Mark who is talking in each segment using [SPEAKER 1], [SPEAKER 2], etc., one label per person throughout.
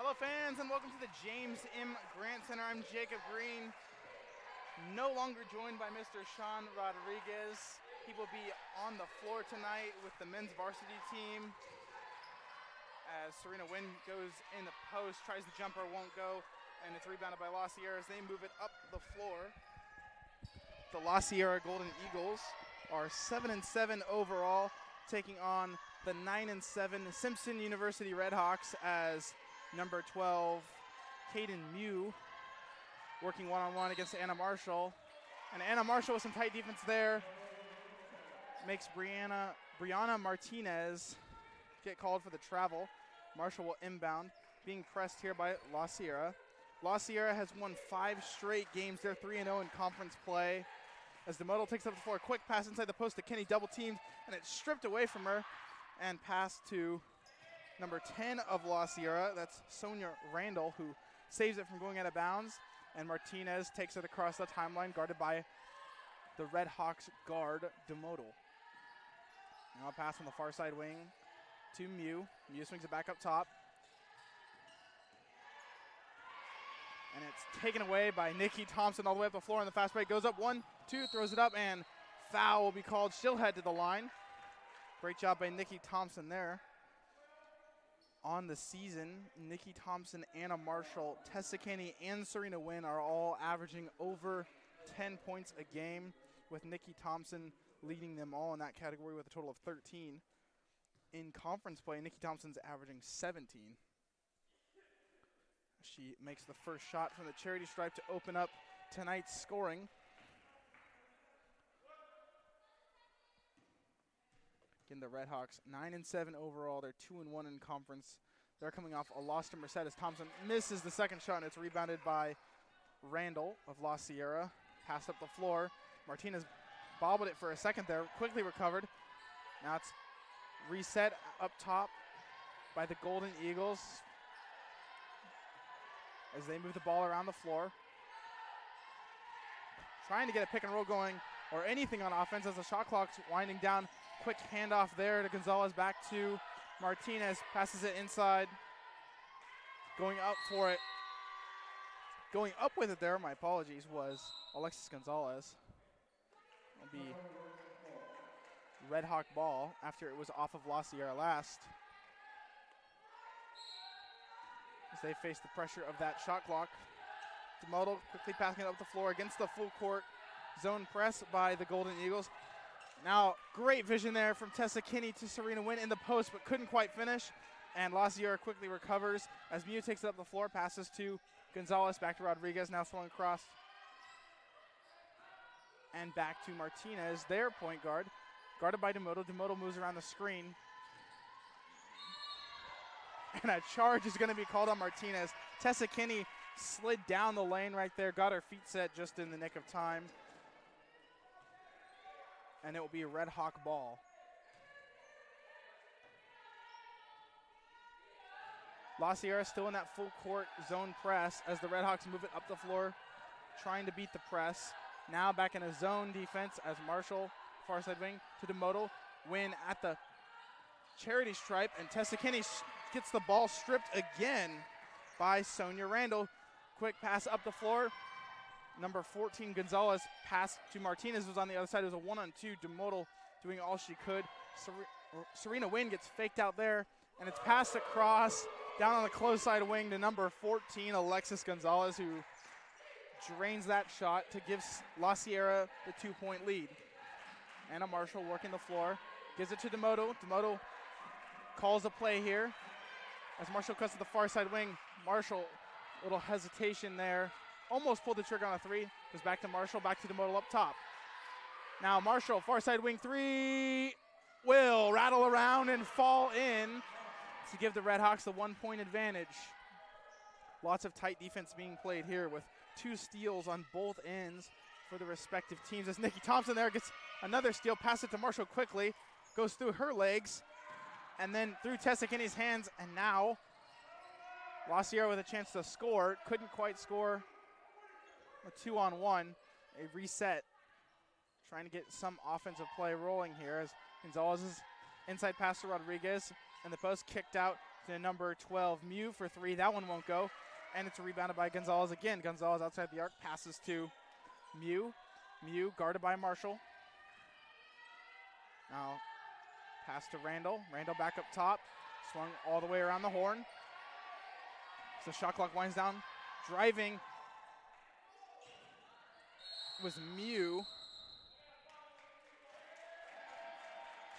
[SPEAKER 1] Hello fans and welcome to the James M. Grant Center. I'm Jacob Green, no longer joined by Mr. Sean Rodriguez. He will be on the floor tonight with the men's varsity team as Serena Wynn goes in the post, tries the jumper, won't go, and it's rebounded by La Sierra as they move it up the floor. The La Sierra Golden Eagles are 7-7 overall, taking on the 9-7 Simpson University Redhawks as number 12, Caden Mew, working one-on-one against Anna Marshall. And Anna Marshall with some tight defense there makes Brianna Martinez get called for the travel. Marshall will inbound, being pressed here by La Sierra. La Sierra has won 5 straight games. They're 3-0 in conference play. As DeModel takes up the floor, quick pass inside the post to Kenny, double teamed, and it's stripped away from her and passed to number 10 of La Sierra. That's Sonia Randall, who saves it from going out of bounds. And Martinez takes it across the timeline, guarded by the Red Hawks guard, DeModel. Now a pass on the far side wing to Mew. Mew swings it back up top. And it's taken away by Nikki Thompson all the way up the floor on the fast break. Goes up 1-2, throws it up, and foul will be called. She'll head to the line. Great job by Nikki Thompson there. On the season, Nikki Thompson, Anna Marshall, Tessa Kenny, and Serena Wynn are all averaging over 10 points a game, with Nikki Thompson leading them all in that category with a total of 13. In conference play, Nikki Thompson's averaging 17. She makes the first shot from the charity stripe to open up tonight's scoring. Again, the Redhawks 9-7 overall. They're 2-1 in conference. They're coming off a loss to Merced as Thompson misses the second shot, and it's rebounded by Randall of La Sierra. Passed up the floor. Martinez bobbled it for a second there, quickly recovered. Now it's reset up top by the Golden Eagles as they move the ball around the floor. Trying to get a pick and roll going or anything on offense as the shot clock's winding down. Quick handoff there to Gonzalez, back to Martinez, passes it inside. Going up for it. Going up with it there, my apologies, was Alexis Gonzalez. It'll be Red Hawk ball after it was off of La Sierra last. As they face the pressure of that shot clock. DeModel quickly passing it up the floor against the full court zone press by the Golden Eagles. Now, great vision there from Tessa Kinney to Serena Wynn in the post, but couldn't quite finish. And La Sierra quickly recovers as Mew takes it up the floor, passes to Gonzalez, back to Rodriguez, now throwing across. And back to Martinez, their point guard, guarded by DeModel. DeModel moves around the screen. And a charge is going to be called on Martinez. Tessa Kinney slid down the lane right there, got her feet set just in the nick of time. And it will be a Red Hawk ball. La Sierra still in that full court zone press as the Red Hawks move it up the floor, trying to beat the press. Now back in a zone defense as Marshall, far side wing, to DeModel. Win at the charity stripe, and Tessa Kinney gets the ball stripped again by Sonia Randall. Quick pass up the floor. Number 14, Gonzalez, pass to Martinez was on the other side. It was a 1-on-2. DeModel doing all she could. Serena Wynn gets faked out there, and it's passed across down on the close side wing to number 14, Alexis Gonzalez, who drains that shot to give La Sierra the 2-point lead. Anna Marshall working the floor, gives it to DeModel. DeModel calls a play here as Marshall cuts to the far side wing. Marshall, little hesitation there. Almost pulled the trigger on a 3. Goes back to Marshall, back to DeModel up top. Now Marshall, far side wing 3, will rattle around and fall in to give the Red Hawks the 1-point advantage. Lots of tight defense being played here with 2 steals on both ends for the respective teams. As Nikki Thompson there gets another steal, pass it to Marshall quickly, goes through her legs, and then through Tessa Kinney's hands, and now La Sierra with a chance to score. Couldn't quite score. A 2-on-1, a reset. Trying to get some offensive play rolling here as Gonzalez's inside pass to Rodriguez, and the post kicked out to number 12, Mew for three. That one won't go. And it's rebounded by Gonzalez again. Gonzalez outside the arc, passes to Mew. Mew guarded by Marshall. Now pass to Randall. Randall back up top. Swung all the way around the horn. So shot clock winds down. Driving was Mew.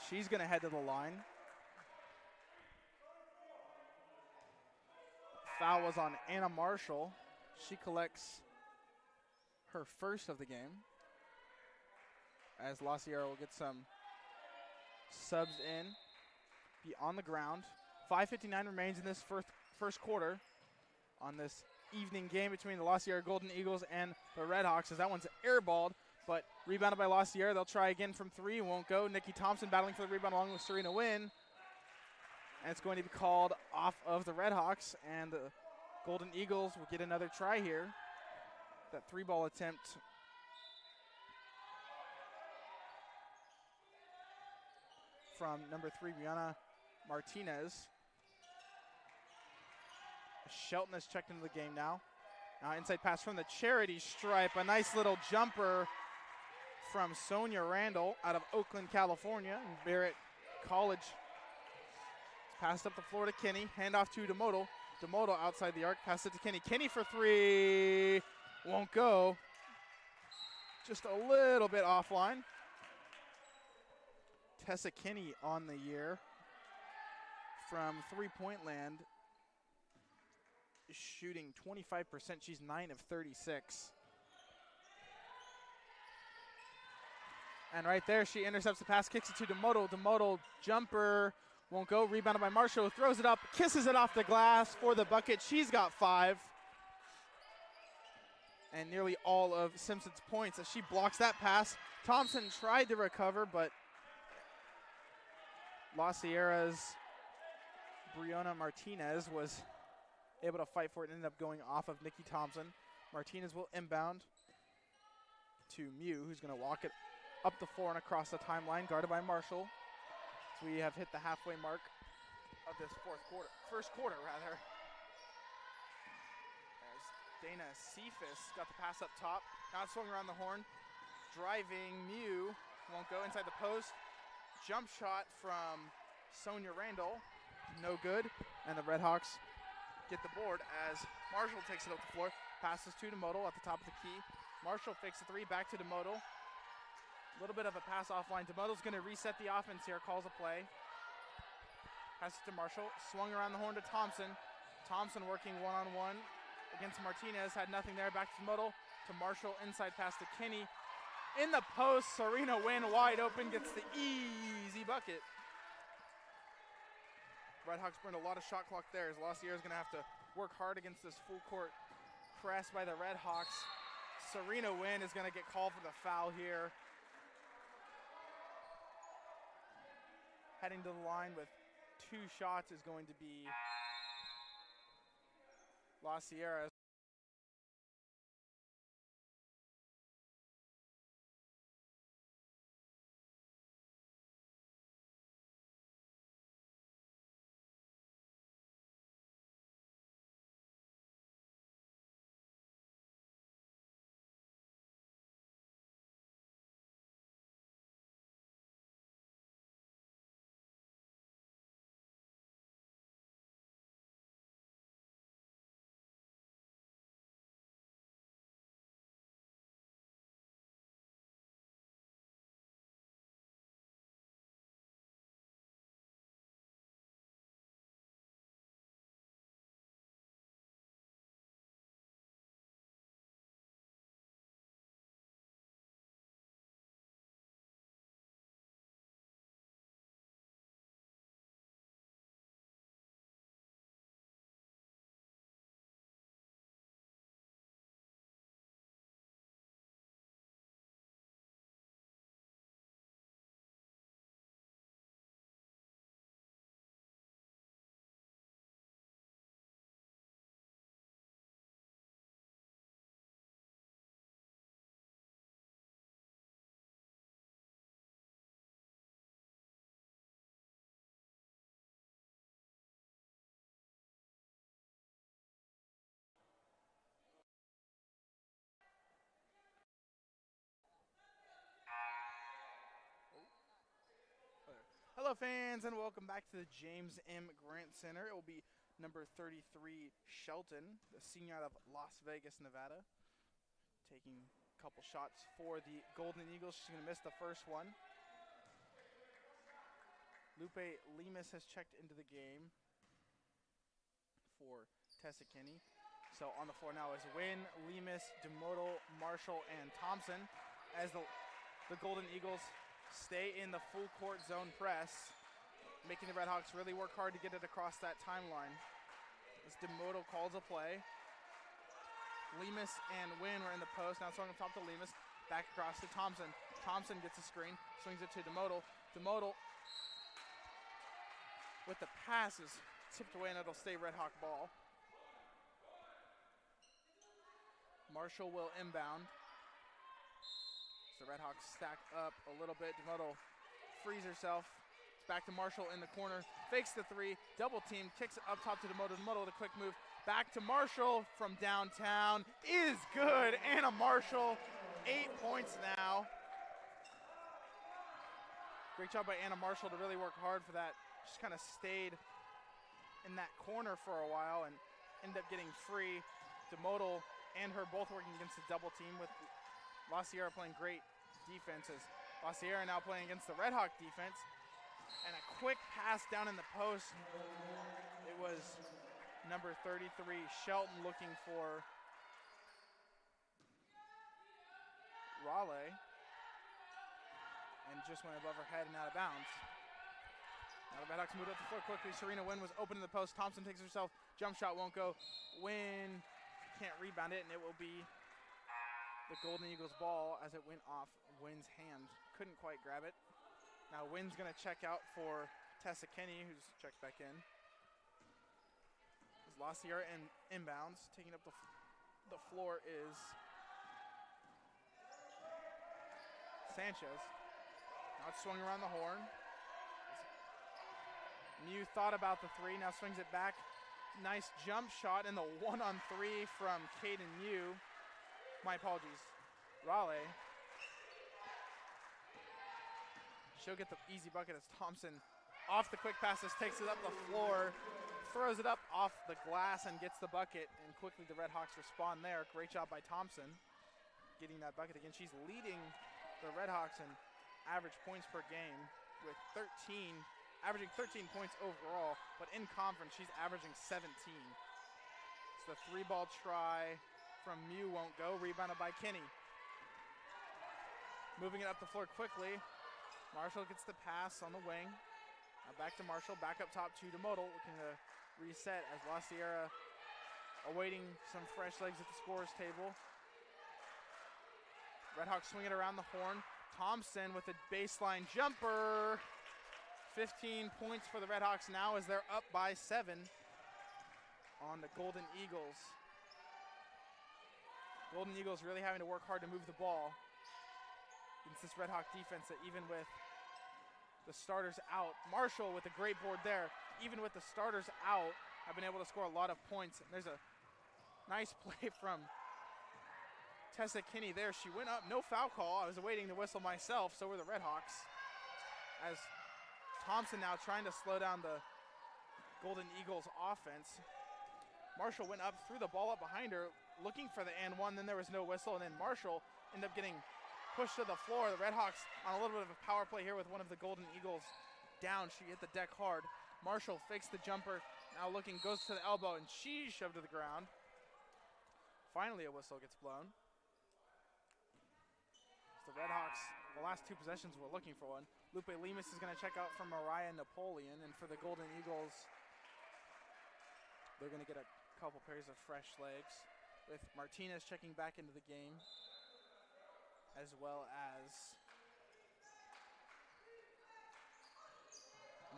[SPEAKER 1] She's going to head to the line. Foul was on Anna Marshall. She collects her first of the game, as La Sierra will get some subs in, be on the ground. 5:59 remains in this first quarter on this evening game between the La Sierra Golden Eagles and the Redhawks, as that one's airballed, but rebounded by La Sierra. They'll try again from three, won't go. Nikki Thompson battling for the rebound along with Serena Wynn. And it's going to be called off of the Redhawks, and the Golden Eagles will get another try here. That three-ball attempt from number 3, Brianna Martinez. Shelton has checked into the game now. Now inside pass from the charity stripe. A nice little jumper from Sonia Randall out of Oakland, California, and Barrett College. Passed up the floor to Kinney. Handoff to DeModal. DeModal outside the arc. Pass it to Kinney. Kinney for three. Won't go. Just a little bit offline. Tessa Kinney on the year from three-point land, shooting 25%. She's 9 of 36. And right there, she intercepts the pass, kicks it to DeModal. DeModal jumper. Won't go. Rebounded by Marshall. Throws it up. Kisses it off the glass for the bucket. She's got 5. And nearly all of Simpson's points as she blocks that pass. Thompson tried to recover, but La Sierra's Brianna Martinez was able to fight for it and ended up going off of Nikki Thompson. Martinez will inbound to Mew, who's going to walk it up the floor and across the timeline, guarded by Marshall. So we have hit the halfway mark of this first quarter. As Dana Cephas got the pass up top, now it's swung around the horn. Driving Mew, won't go inside the post. Jump shot from Sonia Randall, no good. And the Redhawks get the board as Marshall takes it up the floor. Passes to DeModal at the top of the key. Marshall fakes the three, back to DeModal. A little bit of a pass offline. DeModal's going to reset the offense here, calls a play. Passes to Marshall, swung around the horn to Thompson. Thompson working one-on-one against Martinez, had nothing there. Back to DeModal, to Marshall, inside pass to Kinney. In the post, Serena Wynn wide open, gets the easy bucket. Redhawks burned a lot of shot clock there, as La Sierra's going to have to work hard against this full court press by the Redhawks. Serena Wynn is going to get called for the foul here. Heading to the line with 2 shots is going to be La Sierra. Hello fans and welcome back to the James M. Grant Center. It will be number 33 Shelton, the senior out of Las Vegas, Nevada, taking a couple shots for the Golden Eagles. She's going to miss the first one. Lupe Lemus has checked into the game for Tessa Kinney. So on the floor now is Wynn, Lemus, DeMoto, Marshall, and Thompson as the Golden Eagles stay in the full court zone press, making the Redhawks really work hard to get it across that timeline. As DeMoto calls a play. Lemus and Wynn were in the post. Now throwing up top to Lemus. Back across to Thompson. Thompson gets a screen, swings it to DeMoto. DeMoto with the pass is tipped away and it'll stay Redhawk ball. Marshall will inbound. So the Redhawks stack up a little bit. DeMoto frees herself. It's back to Marshall in the corner. Fakes the three. Double team. Kicks it up top to DeMoto. DeMoto with a quick move. Back to Marshall from downtown. Is good. Anna Marshall. 8 points now. Great job by Anna Marshall to really work hard for that. Just kind of stayed in that corner for a while and ended up getting free. DeMoto and her both working against the double team with La Sierra playing great defenses. La Sierra now playing against the Redhawk defense. And a quick pass down in the post. It was number 33, Shelton, looking for Raleigh. And just went above her head and out of bounds. Now the Redhawks moved up the floor quickly. Serena Wynn was open in the post. Thompson takes herself. Jump shot won't go. Wynn can't rebound it, and it will be the Golden Eagles ball as it went off Wynn's hand. Couldn't quite grab it. Now Wynn's going to check out for Tessa Kinney, who's checked back in. As La Sierra inbounds. Taking up the floor is Sanchez. Now it's swung around the horn. Mew thought about the three, now swings it back. Nice jump shot in the 1-on-3 from Caden Mew. My apologies, Raleigh. She'll get the easy bucket as Thompson off the quick passes, takes it up the floor, throws it up off the glass and gets the bucket, and quickly the Redhawks respond there. Great job by Thompson getting that bucket again. She's leading the Redhawks in average points per game with averaging 13 points overall, but in conference she's averaging 17. So the three ball try from Mew won't go, rebounded by Kinney. Moving it up the floor quickly. Marshall gets the pass on the wing. Now back to Marshall, back up top to DeMoto, looking to reset as La Sierra awaiting some fresh legs at the scorer's table. Redhawks swing it around the horn. Thompson with a baseline jumper. 15 points for the Redhawks now as they're up by 7 on the Golden Eagles. Golden Eagles really having to work hard to move the ball against this Redhawk defense that even with the starters out, Marshall with a great board there, even with the starters out, have been able to score a lot of points. And there's a nice play from Tessa Kinney there. She went up, no foul call. I was awaiting the whistle myself, so were the Redhawks. As Thompson now trying to slow down the Golden Eagles offense. Marshall went up, threw the ball up behind her, looking for the and one, then there was no whistle, and then Marshall ended up getting pushed to the floor. The Redhawks on a little bit of a power play here with one of the Golden Eagles down. She hit the deck hard. Marshall fakes the jumper, now looking, goes to the elbow, and she's shoved to the ground. Finally a whistle gets blown. The Redhawks, the last two possessions, were looking for one. Lupe Lemus is going to check out for Mariah Napoleon, and for the Golden Eagles, they're going to get a couple pairs of fresh legs, with Martinez checking back into the game, as well as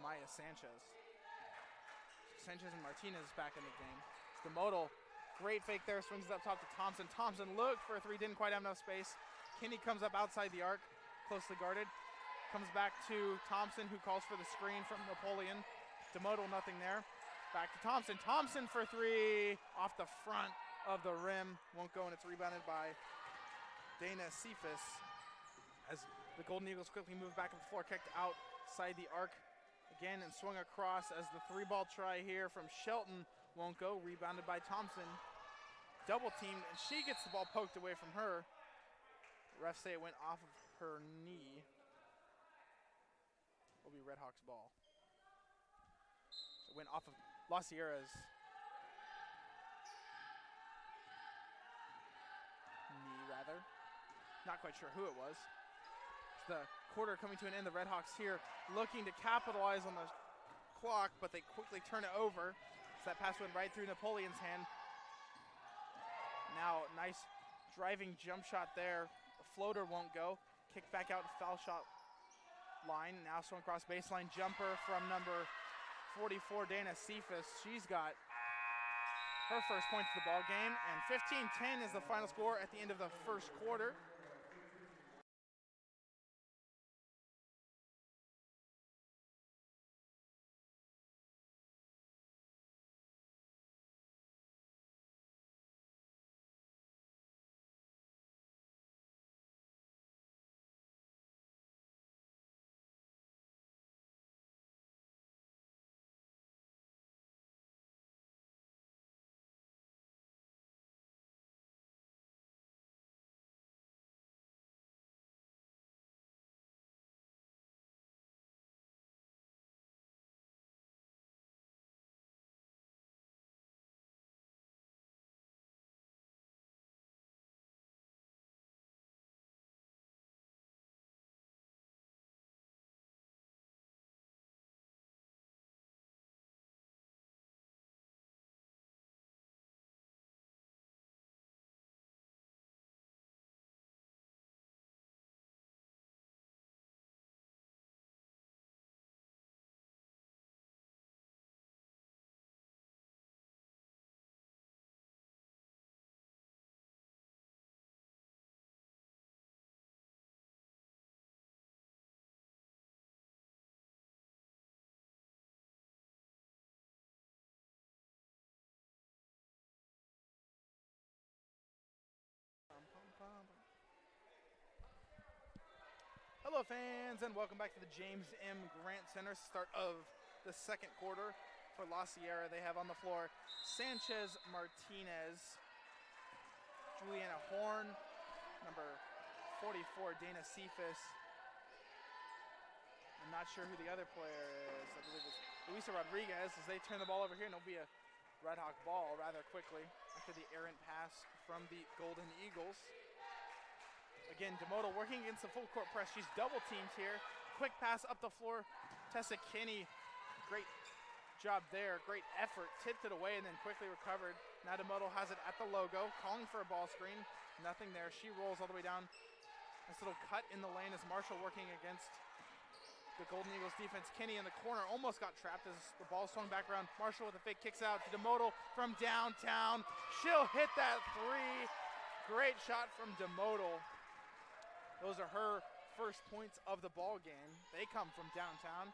[SPEAKER 1] Maya Sanchez. Sanchez and Martinez back in the game. It's the DeMoto, great fake there, swings it up top to Thompson. Thompson looked for a three, didn't quite have enough space. Kinney comes up outside the arc, closely guarded. Comes back to Thompson, who calls for the screen from Napoleon. DeMoto, nothing there. Back to Thompson. Thompson for three, off the front of the rim. Won't go, and it's rebounded by Dana Cephas. As the Golden Eagles quickly move back on the floor, kicked outside the arc again and swung across as the 3-ball try here from Shelton won't go. Rebounded by Thompson. Double teamed, and she gets the ball poked away from her. The refs say it went off of her knee. Will be Red Hawks ball. It went off of La Sierra's knee, rather. Not quite sure who it was. It's the quarter coming to an end. The Red Hawks here looking to capitalize on the clock, but they quickly turn it over. So that pass went right through Napoleon's hand. Now, nice driving jump shot there. The floater won't go. Kick back out to foul shot line. Now swung across baseline jumper from number 44, Dana Cephas. She's got her first points of the ball game, and 15-10 is the final score at the end of the first quarter. Hello fans, and welcome back to the James M. Grant Center. Start of the second quarter for La Sierra. They have on the floor Sanchez Martinez, Juliana Horn, number 44, Dana Cephas. I'm not sure who the other player is. I believe it's Luisa Rodriguez as they turn the ball over here, and it'll be a Red Hawk ball rather quickly after the errant pass from the Golden Eagles. Again, DeMoto working against the full court press. She's double teamed here. Quick pass up the floor. Tessa Kinney, great job there. Great effort. Tipped it away and then quickly recovered. Now DeMoto has it at the logo, calling for a ball screen. Nothing there. She rolls all the way down. Nice little cut in the lane as Marshall working against the Golden Eagles defense. Kinney in the corner almost got trapped as the ball swung back around. Marshall with a fake kicks out to DeMoto from downtown. She'll hit that three. Great shot from DeMoto. Those are her first points of the ball game. They come from downtown.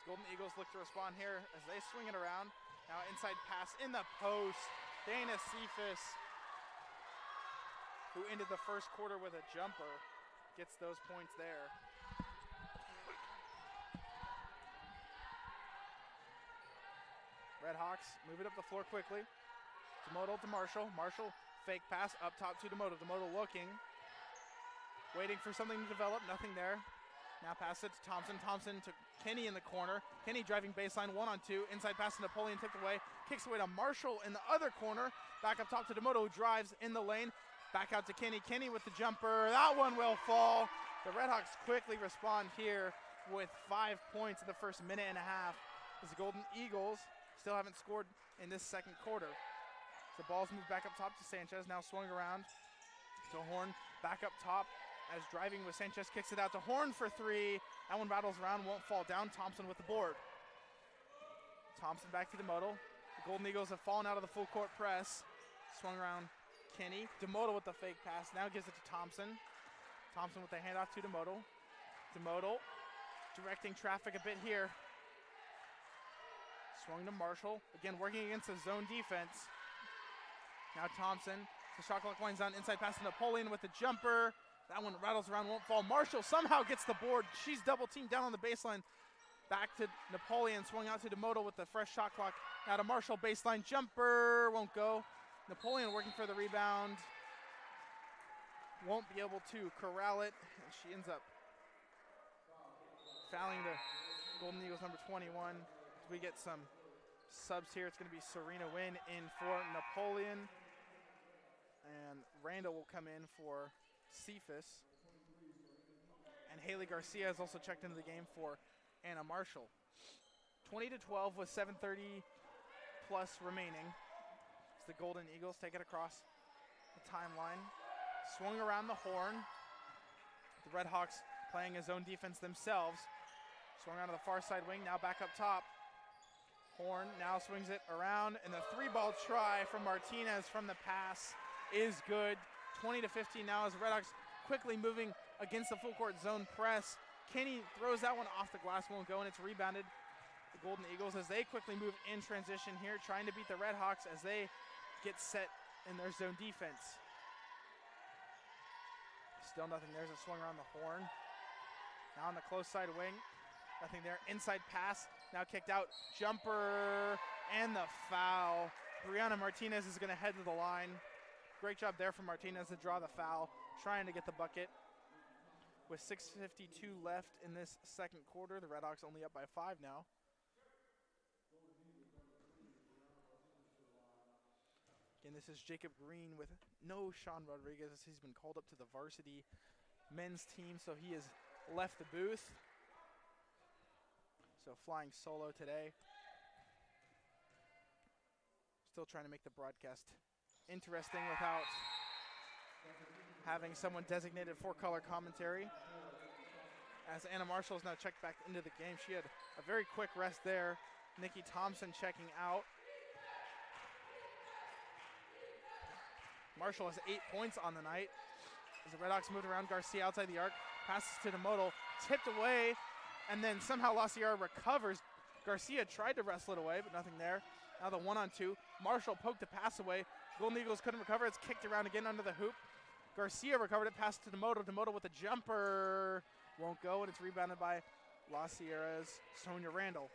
[SPEAKER 1] The Golden Eagles look to respond here as they swing it around. Now inside pass in the post. Dana Cephas, who ended the first quarter with a jumper, gets those points there. Red Hawks move it up the floor quickly. DeMoto to Marshall. Marshall fake pass up top to DeMoto. DeMoto looking. Waiting for something to develop, nothing there. Now pass it to Thompson. Thompson to Kinney in the corner. Kinney driving baseline 1-on-2. Inside pass to Napoleon, tipped away. Kicks away to Marshall in the other corner. Back up top to DeMoto, who drives in the lane. Back out to Kinney. Kinney with the jumper. That one will fall. The Red Hawks quickly respond here with 5 points in the first minute and a half, as the Golden Eagles still haven't scored in this second quarter. The ball's moved back up top to Sanchez. Now swung around to Horn. Back up top. As driving with Sanchez, kicks it out to Horn for three. That one rattles around, won't fall down. Thompson with the board. Thompson back to DeMoto. The Golden Eagles have fallen out of the full court press. Swung around Kinney. DeMoto with the fake pass, now gives it to Thompson. Thompson with the handoff to DeMoto. DeMoto directing traffic a bit here. Swung to Marshall, again working against the zone defense. Now Thompson, the shot clock winds down, inside pass to Napoleon with the jumper. That one rattles around, won't fall. Marshall somehow gets the board. She's double teamed down on the baseline. Back to Napoleon, swung out to DeMoto with the fresh shot clock. Now to Marshall, baseline jumper, won't go. Napoleon working for the rebound. Won't be able to corral it, and she ends up fouling the Golden Eagles number 21. As we get some subs here, it's going to be Serena Wynn in for Napoleon. And Randall will come in for Cephas. And Haley Garcia has also checked into the game for Anna Marshall. 20-12 with 7:30 plus remaining. As the Golden Eagles take it across the timeline. Swung around the horn. The Red Hawks playing a zone defense themselves. Swung around to the far side wing, now back up top. Horn now swings it around, and the three-ball try from Martinez from the pass is good. 20-15 now as the Red Hawks quickly moving against the full court zone press. Kenny throws that one off the glass, won't go, and it's rebounded. The Golden Eagles as they quickly move in transition here, trying to beat the Red Hawks as they get set in their zone defense. Still nothing there as it swung around the horn. Now on the close side wing, nothing there. Inside pass, now kicked out. Jumper, and the foul. Brianna Martinez is gonna head to the line. Great job there from Martinez to draw the foul, trying to get the bucket. With 6:52 left in this second quarter, the Red Hawks only up by 5 now. Again, this is Jacob Green with no Sean Rodriguez. He's been called up to the varsity men's team, so he has left the booth. So flying solo today. Still trying to make the broadcast interesting without having someone designated for color commentary. As Anna Marshall is now checked back into the game. She had a very quick rest there. Nikki Thompson checking out. Marshall has 8 points on the night. As the Red Hawks moved around, Garcia outside the arc, passes to DeMoto, tipped away, and then somehow La Sierra recovers. Garcia tried to wrestle it away, but nothing there. Now the 1-on-2. Marshall poked the pass away. Golden Eagles couldn't recover. It's kicked around again under the hoop. Garcia recovered it, passed to DeMoto. DeMoto with a jumper. Won't go, and it's rebounded by La Sierra's Sonia Randall.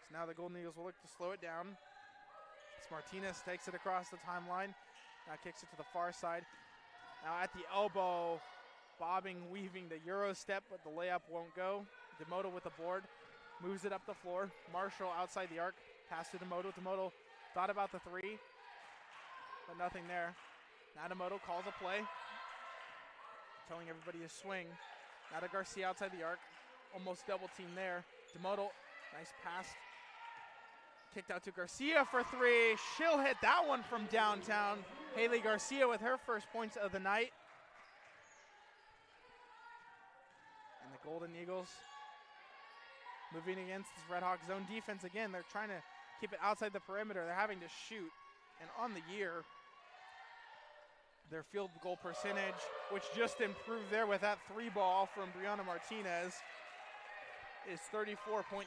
[SPEAKER 1] So now the Golden Eagles will look to slow it down. As Martinez takes it across the timeline. Now kicks it to the far side. Now at the elbow, bobbing, weaving the Euro step, but the layup won't go. DeMoto with the board, moves it up the floor. Marshall outside the arc, pass to DeMoto. DeMoto thought about the three, but nothing there. Now DeMoto calls a play, telling everybody to swing. Now to Garcia outside the arc, almost double team there. DeMoto, nice pass. Kicked out to Garcia for three. She'll hit that one from downtown. Haley Garcia with her first points of the night. And the Golden Eagles moving against this Red Hawk zone defense again. They're trying to keep it outside the perimeter. They're having to shoot. And on the year, their field goal percentage, which just improved there with that three ball from Brianna Martinez, is 34.8%,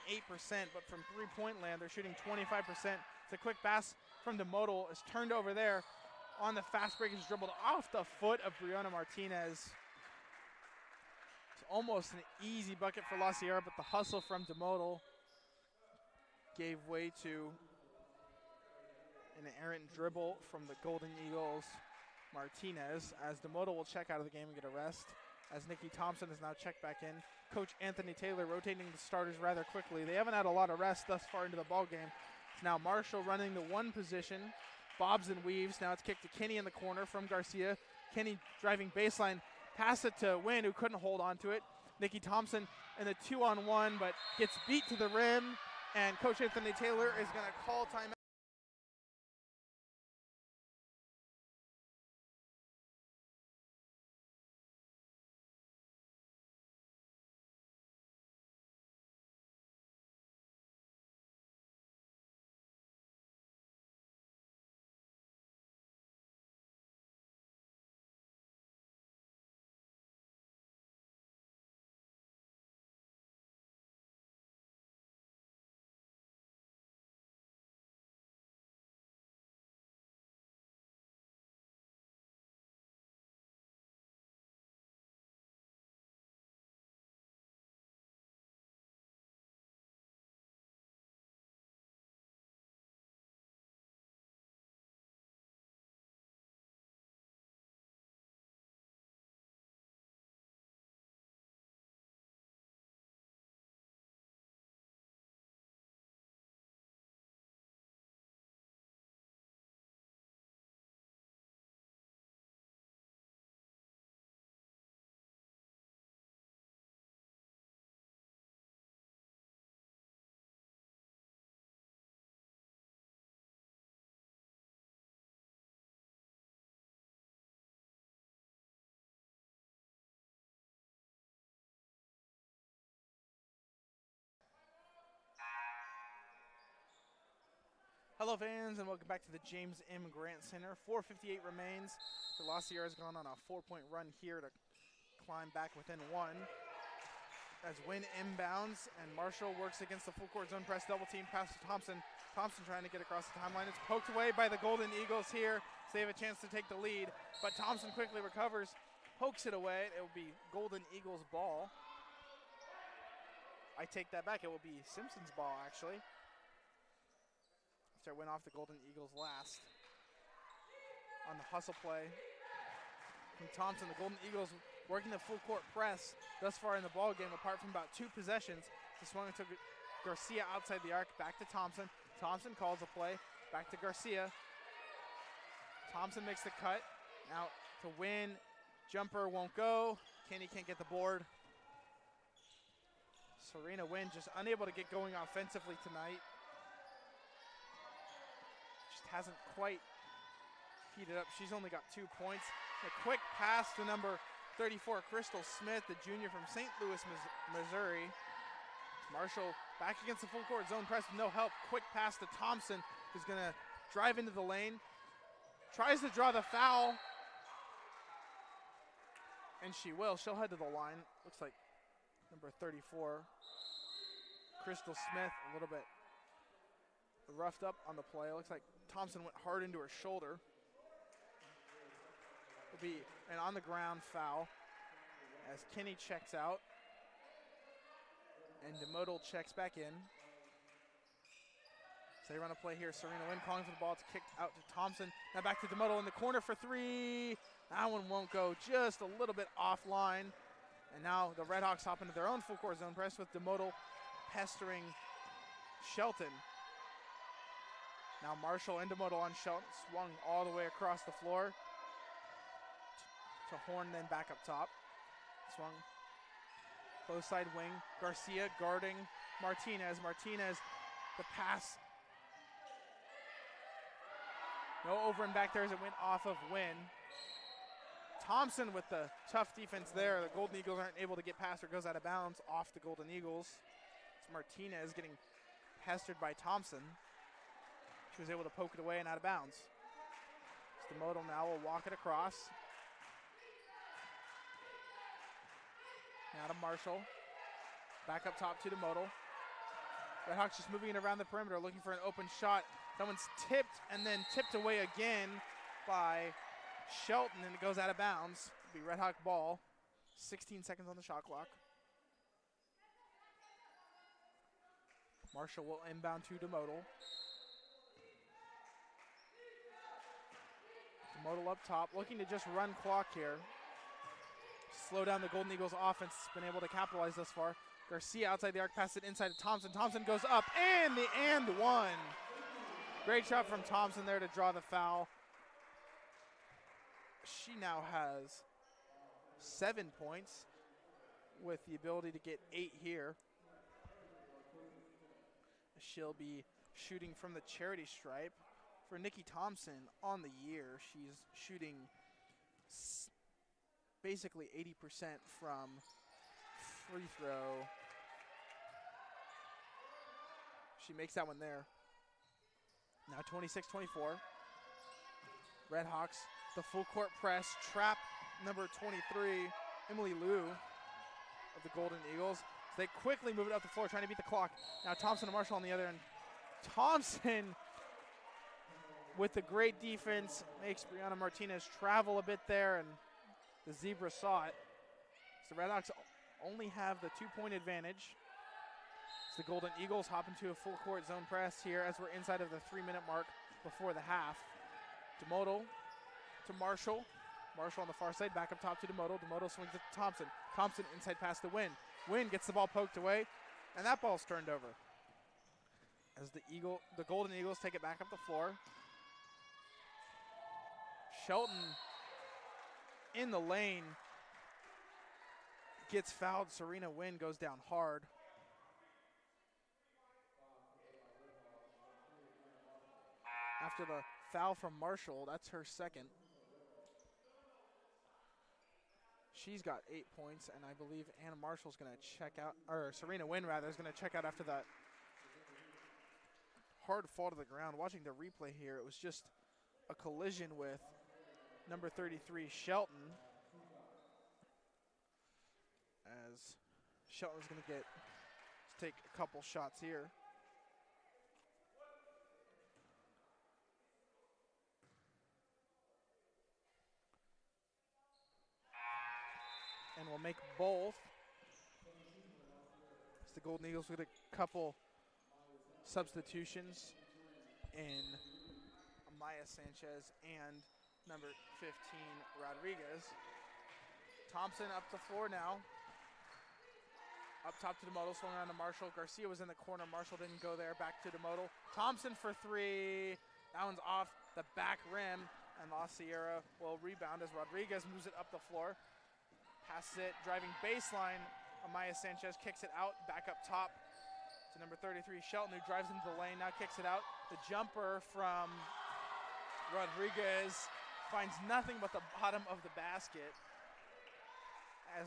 [SPEAKER 1] but from three-point land, they're shooting 25%. It's a quick pass from DeMoto. It's turned over there on the fast break. It's dribbled off the foot of Brianna Martinez. It's almost an easy bucket for La Sierra, but the hustle from DeMoto gave way to an errant dribble from the Golden Eagles, Martinez, as DeMoto will check out of the game and get a rest, as Nikki Thompson is now checked back in. Coach Anthony Taylor rotating the starters rather quickly. They haven't had a lot of rest thus far into the ball game. It's now Marshall running the one position, bobs and weaves. Now it's kicked to Kenny in the corner from Garcia. Kenny driving baseline, pass it to Wynn, who couldn't hold on to it. Nikki Thompson in the 2-on-1, but gets beat to the rim, and Coach Anthony Taylor is going to call timeout. Hello fans and welcome back to the James M. Grant Center. 4:58 remains. The La Sierra has gone on a 4-point run here to climb back within one. As Wynn inbounds and Marshall works against the full court zone press double team pass to Thompson. Thompson trying to get across the timeline. It's poked away by the Golden Eagles here, so they have a chance to take the lead. But Thompson quickly recovers, pokes it away. It will be Golden Eagles ball. I take that back. It will be Simpson's ball actually. After it went off the Golden Eagles last. On the hustle play from Thompson, the Golden Eagles working the full court press thus far in the ball game, apart from about 2 possessions. The swung to Garcia outside the arc, back to Thompson. Thompson calls a play, back to Garcia. Thompson makes the cut. Now to Win, jumper won't go. Kenny can't get the board. Serena Wynn just unable to get going offensively tonight. Just hasn't quite heated up. She's only got 2 points. A quick pass to number 34, Crystal Smith, the junior from St. Louis, Missouri. Marshall back against the full court zone press with no help. Quick pass to Thompson, who's gonna drive into the lane. Tries to draw the foul. And she will. She'll head to the line. Looks like number 34, Crystal Smith, a little bit roughed up on the play. Looks like Thompson went hard into her shoulder. Will be an on the ground foul as Kenny checks out and DeModal checks back in. So they run a play here. Serena Wynn calling for the ball. It's kicked out to Thompson. Now back to DeModal in the corner for 3. That one won't go, just a little bit offline. And now the Redhawks hop into their own full court zone press with DeModal pestering Shelton. Now Marshall and DeModal on Shelton, swung all the way across the floor. To Horn, then back up top. Swung close side wing. Garcia guarding Martinez. Martinez, the pass. No over and back there as it went off of Wynn. Thompson with the tough defense there. The Golden Eagles aren't able to get past her. Goes out of bounds off the Golden Eagles. It's Martinez getting pestered by Thompson. She was able to poke it away and out of bounds. DeModal now will walk it across. Now to Marshall. Back up top to DeModal. Redhawks just moving it around the perimeter, looking for an open shot. That one's tipped and then tipped away again by Shelton, and it goes out of bounds. It'll be Redhawk ball. 16 seconds on the shot clock. Marshall will inbound to DeModal. DeModal up top, looking to just run clock here. Slow down the Golden Eagles offense. Been able to capitalize thus far. Garcia outside the arc, passes it inside to Thompson. Thompson goes up, and the and one. Great shot from Thompson there to draw the foul. She now has 7 points with the ability to get 8 here. She'll be shooting from the charity stripe. For Nikki Thompson on the year, she's shooting basically 80% from free throw. She makes that one there. Now 26-24. Redhawks, the full court press, trap number 23, Emily Liu of the Golden Eagles. So they quickly move it up the floor, trying to beat the clock. Now Thompson and Marshall on the other end. Thompson with the great defense makes Brianna Martinez travel a bit there, and the Zebra saw it. So the Redhawks only have the 2-point advantage. So the Golden Eagles hop into a full court zone press here as we're inside of the 3-minute mark before the half. DeModal to Marshall. Marshall on the far side, back up top to DeModal. DeModal swings it to Thompson. Thompson inside pass to Wynn. Wynn gets the ball poked away, and that ball's turned over. As the Golden Eagles take it back up the floor. Shelton in the lane gets fouled. Serena Wynn goes down hard. After the foul from Marshall, that's her second. She's got 8 points, and I believe Anna Marshall's going to check out, or Serena Wynn rather, is going to check out after that hard fall to the ground. Watching the replay here, it was just a collision with number 33, Shelton. As Shelton's going to take a couple shots here. And we'll make both. As the Golden Eagles with a couple substitutions in Amaya Sanchez and number 15, Rodriguez. Thompson up the floor now. Up top to DeMoto, swung around to Marshall. Garcia was in the corner. Marshall didn't go there. Back to DeMoto. Thompson for three. That one's off the back rim, and La Sierra will rebound as Rodriguez moves it up the floor. Passes it, driving baseline. Amaya Sanchez kicks it out, back up top to number 33, Shelton, who drives into the lane, now kicks it out. The jumper from Rodriguez finds nothing but the bottom of the basket as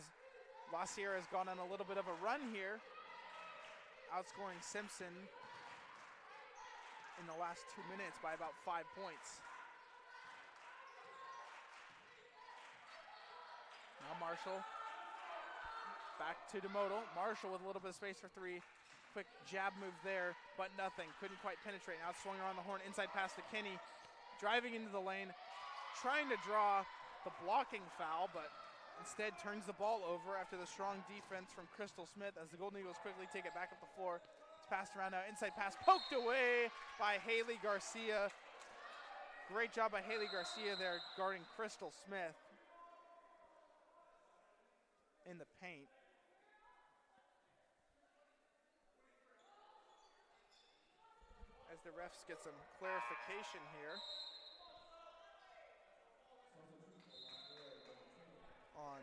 [SPEAKER 1] La Sierra has gone on a little bit of a run here, outscoring Simpson in the last 2 minutes by about 5 points. Now Marshall, back to DeMoto. Marshall with a little bit of space for three. Quick jab move there, but nothing. Couldn't quite penetrate. Now swung around the horn, inside pass to Kinney. Driving into the lane, trying to draw the blocking foul, but instead turns the ball over after the strong defense from Crystal Smith as the Golden Eagles quickly take it back up the floor. It's passed around now, inside pass poked away by Haley Garcia. Great job by Haley Garcia there guarding Crystal Smith in the paint. As the refs get some clarification here on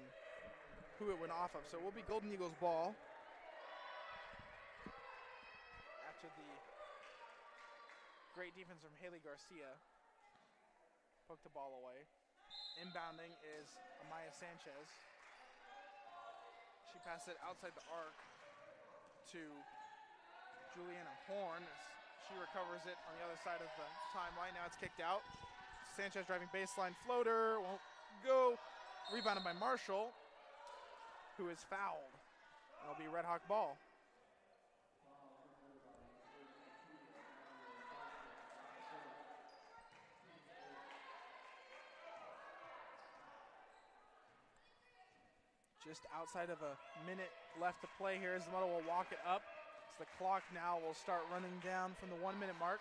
[SPEAKER 1] who it went off of. So it will be Golden Eagles ball after the great defense from Haley Garcia. Poked the ball away. Inbounding is Amaya Sanchez. She passed it outside the arc to Juliana Horn. She recovers it on the other side of the timeline. Now it's kicked out. Sanchez driving baseline floater. Won't go. Rebounded by Marshall, who is fouled. It'll be Red Hawk ball. Just outside of a minute left to play here as the Moto will walk it up. So the clock now will start running down from the 1 minute mark.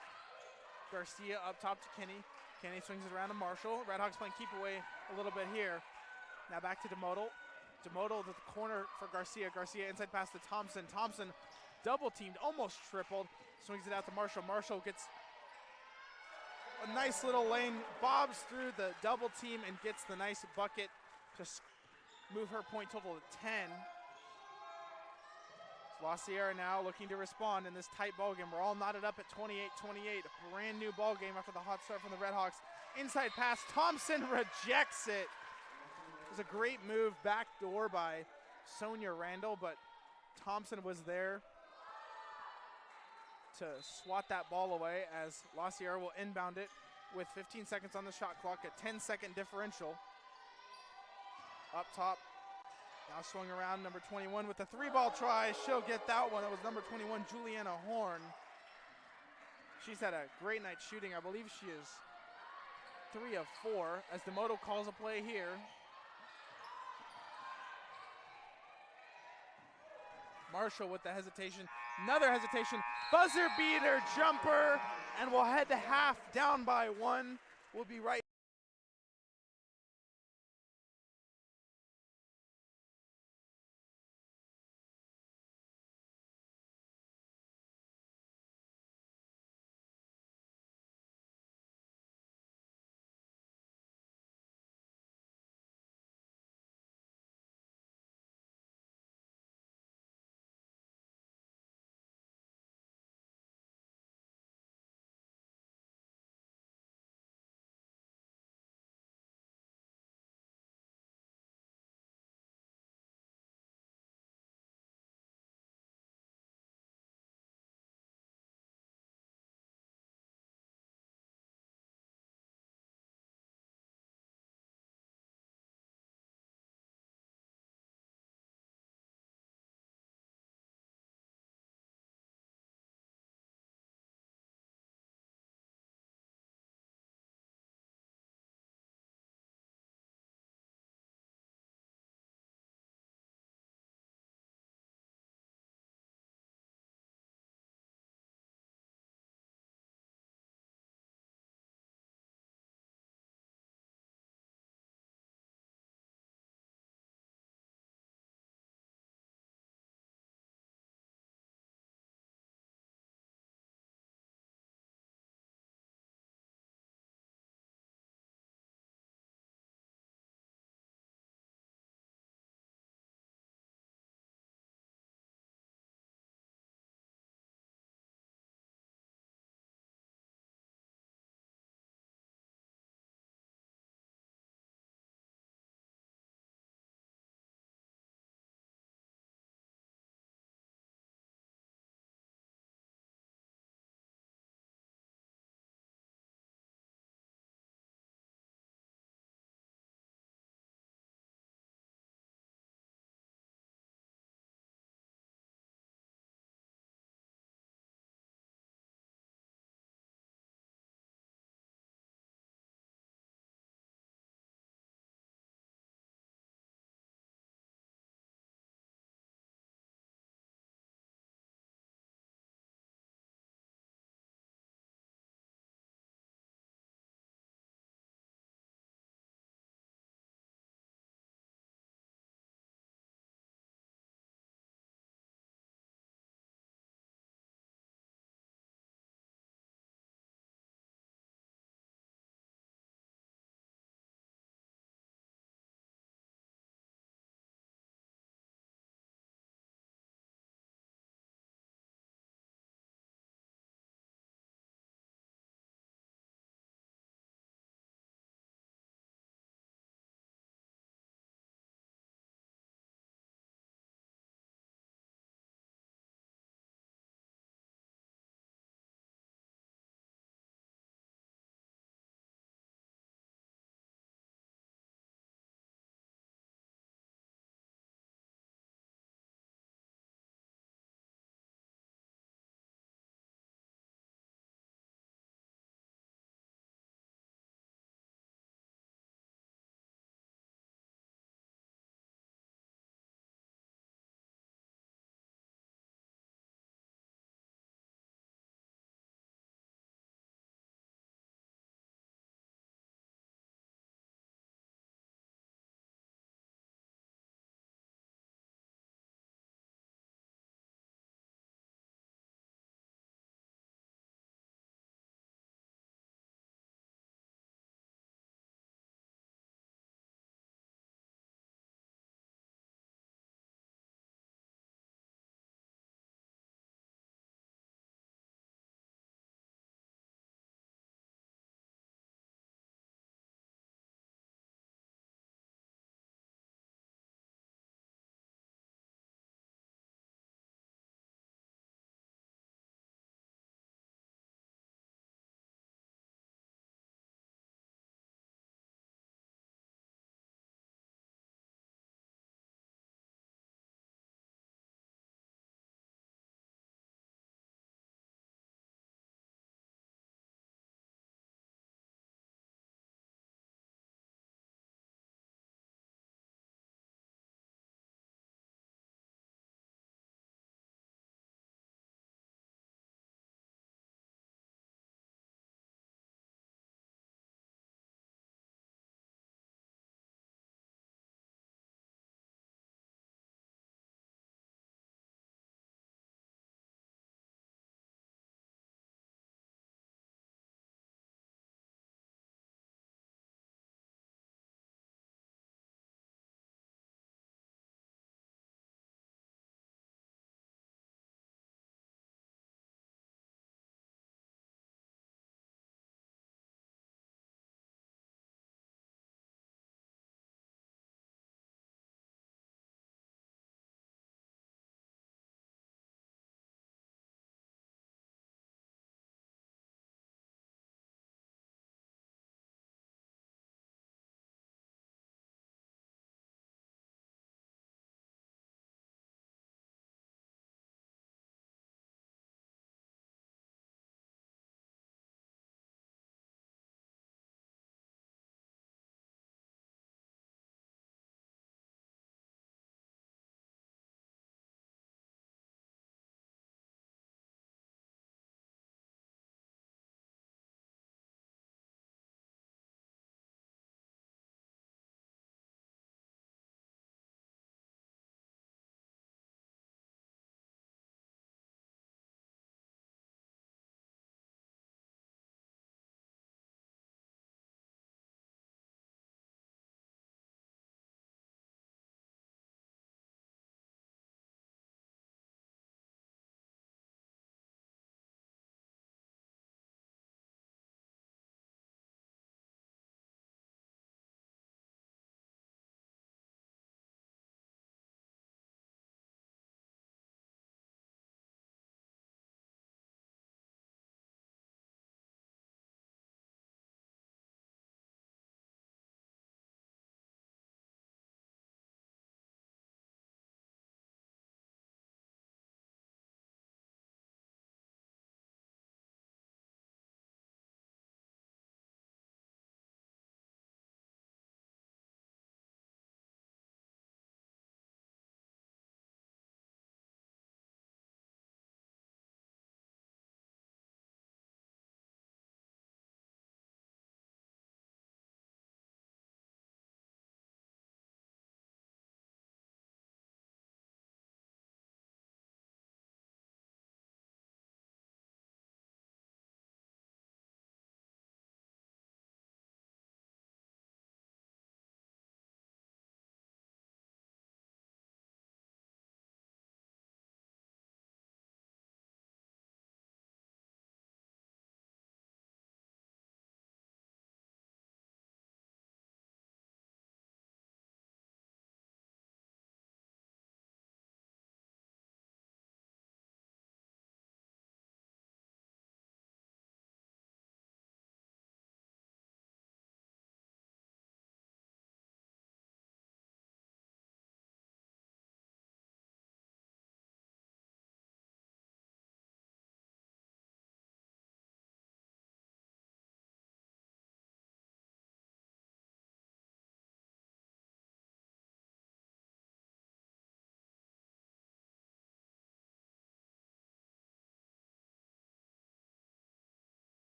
[SPEAKER 1] Garcia up top to Kinney. Kinney swings it around to Marshall. Red Hawks playing keep away a little bit here. Now back to DeMoto. DeMoto to the corner for Garcia. Garcia inside pass to Thompson. Thompson double teamed, almost tripled. Swings it out to Marshall. Marshall gets a nice little lane, bobs through the double team and gets the nice bucket to move her point total to 10. La Sierra now looking to respond in this tight ball game. We're all knotted up at 28-28. A brand new ball game after the hot start from the Red Hawks. Inside pass, Thompson rejects it. It was a great move backdoor by Sonia Randall, but Thompson was there to swat that ball away as La Sierra will inbound it with 15 seconds on the shot clock, a 10-second differential. Up top, now swung around, number 21 with the three-ball try. She'll get that one. It was number 21, Juliana Horn. She's had a great night shooting. I believe she is 3 of 4 as DeMoto calls a play here. Marshall with the hesitation, another hesitation, buzzer beater jumper, and we'll head to half down by 1. We'll be right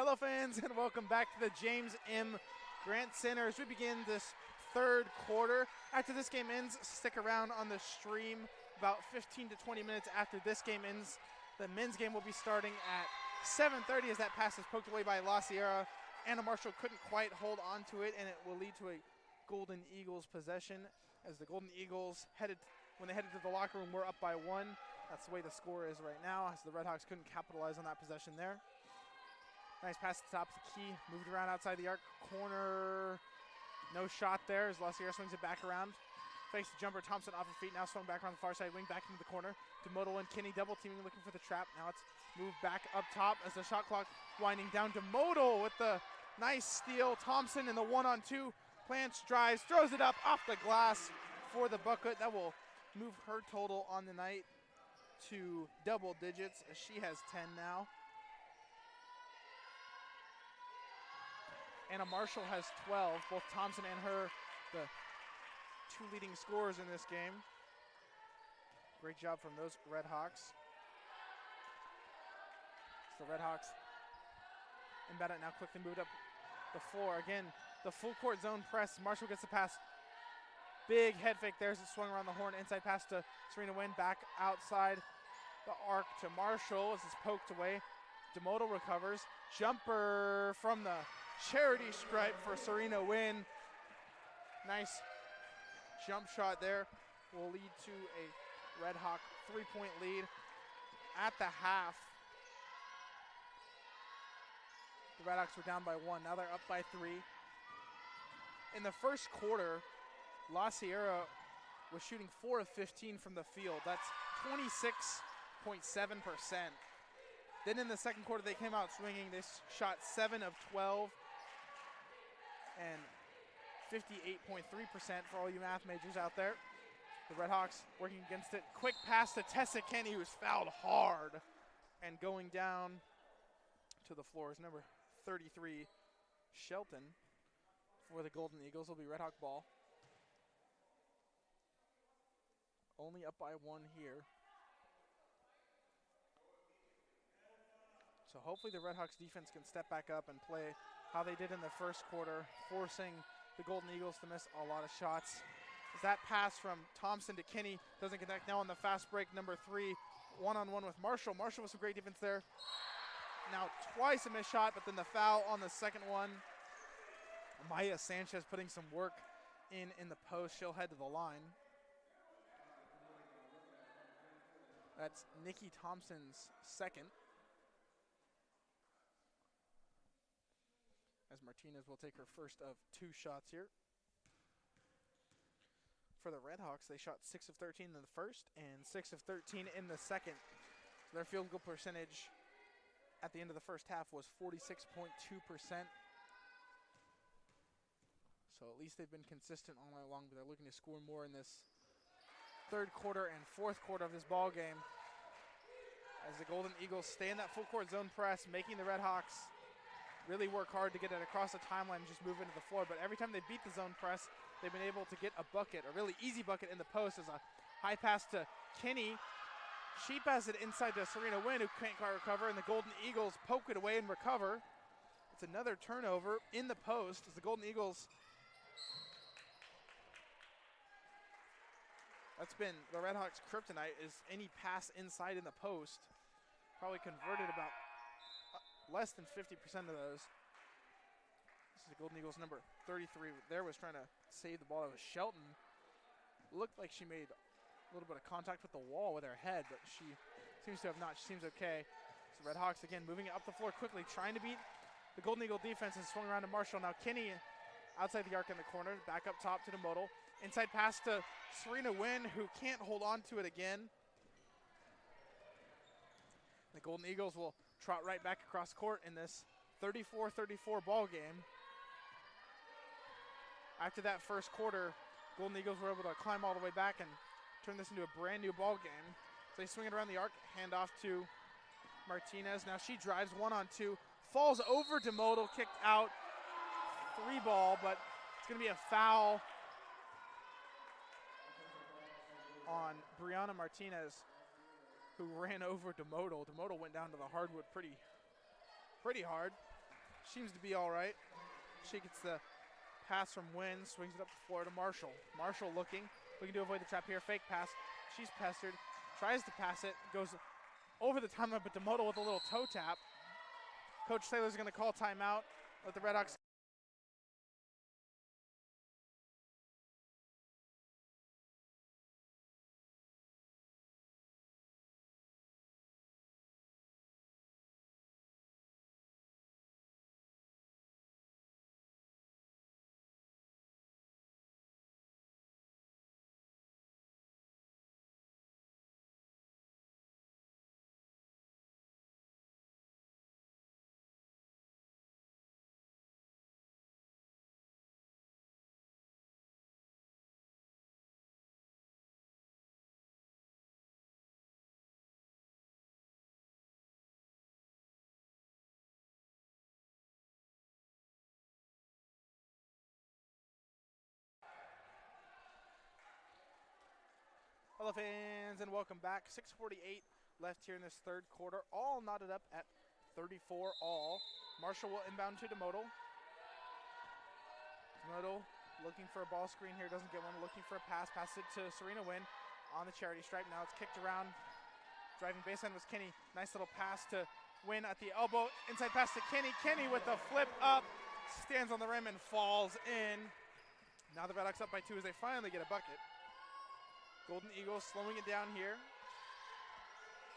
[SPEAKER 1] Hello fans and welcome back to the James M. Grant Center as we begin this third quarter. After this game ends, stick around on the stream. About 15 to 20 minutes after this game ends, the men's game will be starting at 7:30 as that pass is poked away by La Sierra. Anna Marshall couldn't quite hold on to it, and it will lead to a Golden Eagles possession as the Golden Eagles when they headed to the locker room, were up by 1. That's the way the score is right now, as the Redhawks couldn't capitalize on that possession there. Nice pass to the top of the key, moved around outside the arc, corner, no shot there as La Sierra swings it back around. Fakes the jumper, Thompson off her feet, now swung back around the far side wing, back into the corner. DeModal and Kinney double teaming, looking for the trap. Now it's moved back up top as the shot clock winding down. DeModal with the nice steal. Thompson in the 1-on-2, plants, drives, throws it up off the glass for the bucket. That will move her total on the night to double digits as she has 10 now. Anna Marshall has 12. Both Thompson and her, the two leading scorers in this game. Great job from those Redhawks. So the Redhawks inbound it now, quickly moved up the floor. Again, the full court zone press. Marshall gets the pass. Big head fake there as it swung around the horn. Inside pass to Serena Wynn, back outside the arc to Marshall as it's poked away. DeModal recovers. Jumper from the charity stripe for Serena Wynn. Nice jump shot there will lead to a Redhawk 3-point lead at the half. The Redhawks were down by 1. Now they're up by 3. In the first quarter, La Sierra was shooting 4 of 15 from the field. That's 26.7%. Then in the second quarter, they came out swinging. They shot 7 of 12 and 58.3% for all you math majors out there. The Redhawks working against it. Quick pass to Tessa Kenny, who's fouled hard. And going down to the floor is number 33, Shelton. For the Golden Eagles will be Redhawk ball. Only up by 1 here. So hopefully the Redhawks defense can step back up and play how they did in the first quarter, forcing the Golden Eagles to miss a lot of shots. As that pass from Thompson to Kinney doesn't connect. Now on the fast break, number 3, one-on-one with Marshall. Marshall with some great defense there. Now twice a missed shot, but then the foul on the second one. Maya Sanchez putting some work in the post. She'll head to the line. That's Nikki Thompson's second. As Martinez will take her first of 2 shots here. For the Redhawks, they shot 6 of 13 in the first and 6 of 13 in the second. So their field goal percentage at the end of the first half was 46.2%. So at least they've been consistent all night long, but they're looking to score more in this third quarter and fourth quarter of this ball game. As the Golden Eagles stay in that full court zone press, making the Redhawks really work hard to get it across the timeline and just move into the floor. But every time they beat the zone press, they've been able to get a bucket, a really easy bucket in the post. As a high pass to Kinney. She passes it inside to Serena Wynn, who can't quite recover, and the Golden Eagles poke it away and recover. It's another turnover in the post as the Golden Eagles. That's been the Redhawks' kryptonite, is any pass inside in the post. Probably converted about less than 50% of those. This is the Golden Eagles number 33. There was trying to save the ball. It was Shelton. Looked like she made a little bit of contact with the wall with her head, but she seems to have not. She seems okay. So Redhawks again moving it up the floor quickly, trying to beat the Golden Eagle defense, and swung around to Marshall. Now Kinney outside the arc in the corner, back up top to DeModal. Inside pass to Serena Wynn, who can't hold on to it again. The Golden Eagles will trot right back across court in this 34-34 ball game. After that first quarter, Golden Eagles were able to climb all the way back and turn this into a brand new ball game. So they swing it around the arc, hand off to Martinez. Now she drives 1-on-2, falls over DeModal, kicked out. 3 ball, but it's going to be a foul on Brianna Martinez, who ran over DeModal. DeModal went down to the hardwood pretty hard. seems to be all right. She gets the pass from Wynn, swings it up the floor to Marshall. Marshall looking to avoid the trap here. Fake pass. She's pestered. Tries to pass it. Goes over the timeline, but DeMoto with a little toe tap. Coach Taylor's going to call timeout. Let the Redhawks. Hello fans and welcome back. 6:48 left here in this third quarter. All knotted up at 34 all. Marshall will inbound to DeMoto. DeMoto looking for a ball screen here, doesn't get one. Looking for a pass, pass it to Serena Wynn on the charity stripe. Now it's kicked around. Driving baseline was Kenny. Nice little pass to Wynn at the elbow. Inside pass to Kenny. Kenny with a flip up. Stands on the rim and falls in. Now the Redhawks up by 2 as they finally get a bucket. Golden Eagles slowing it down here.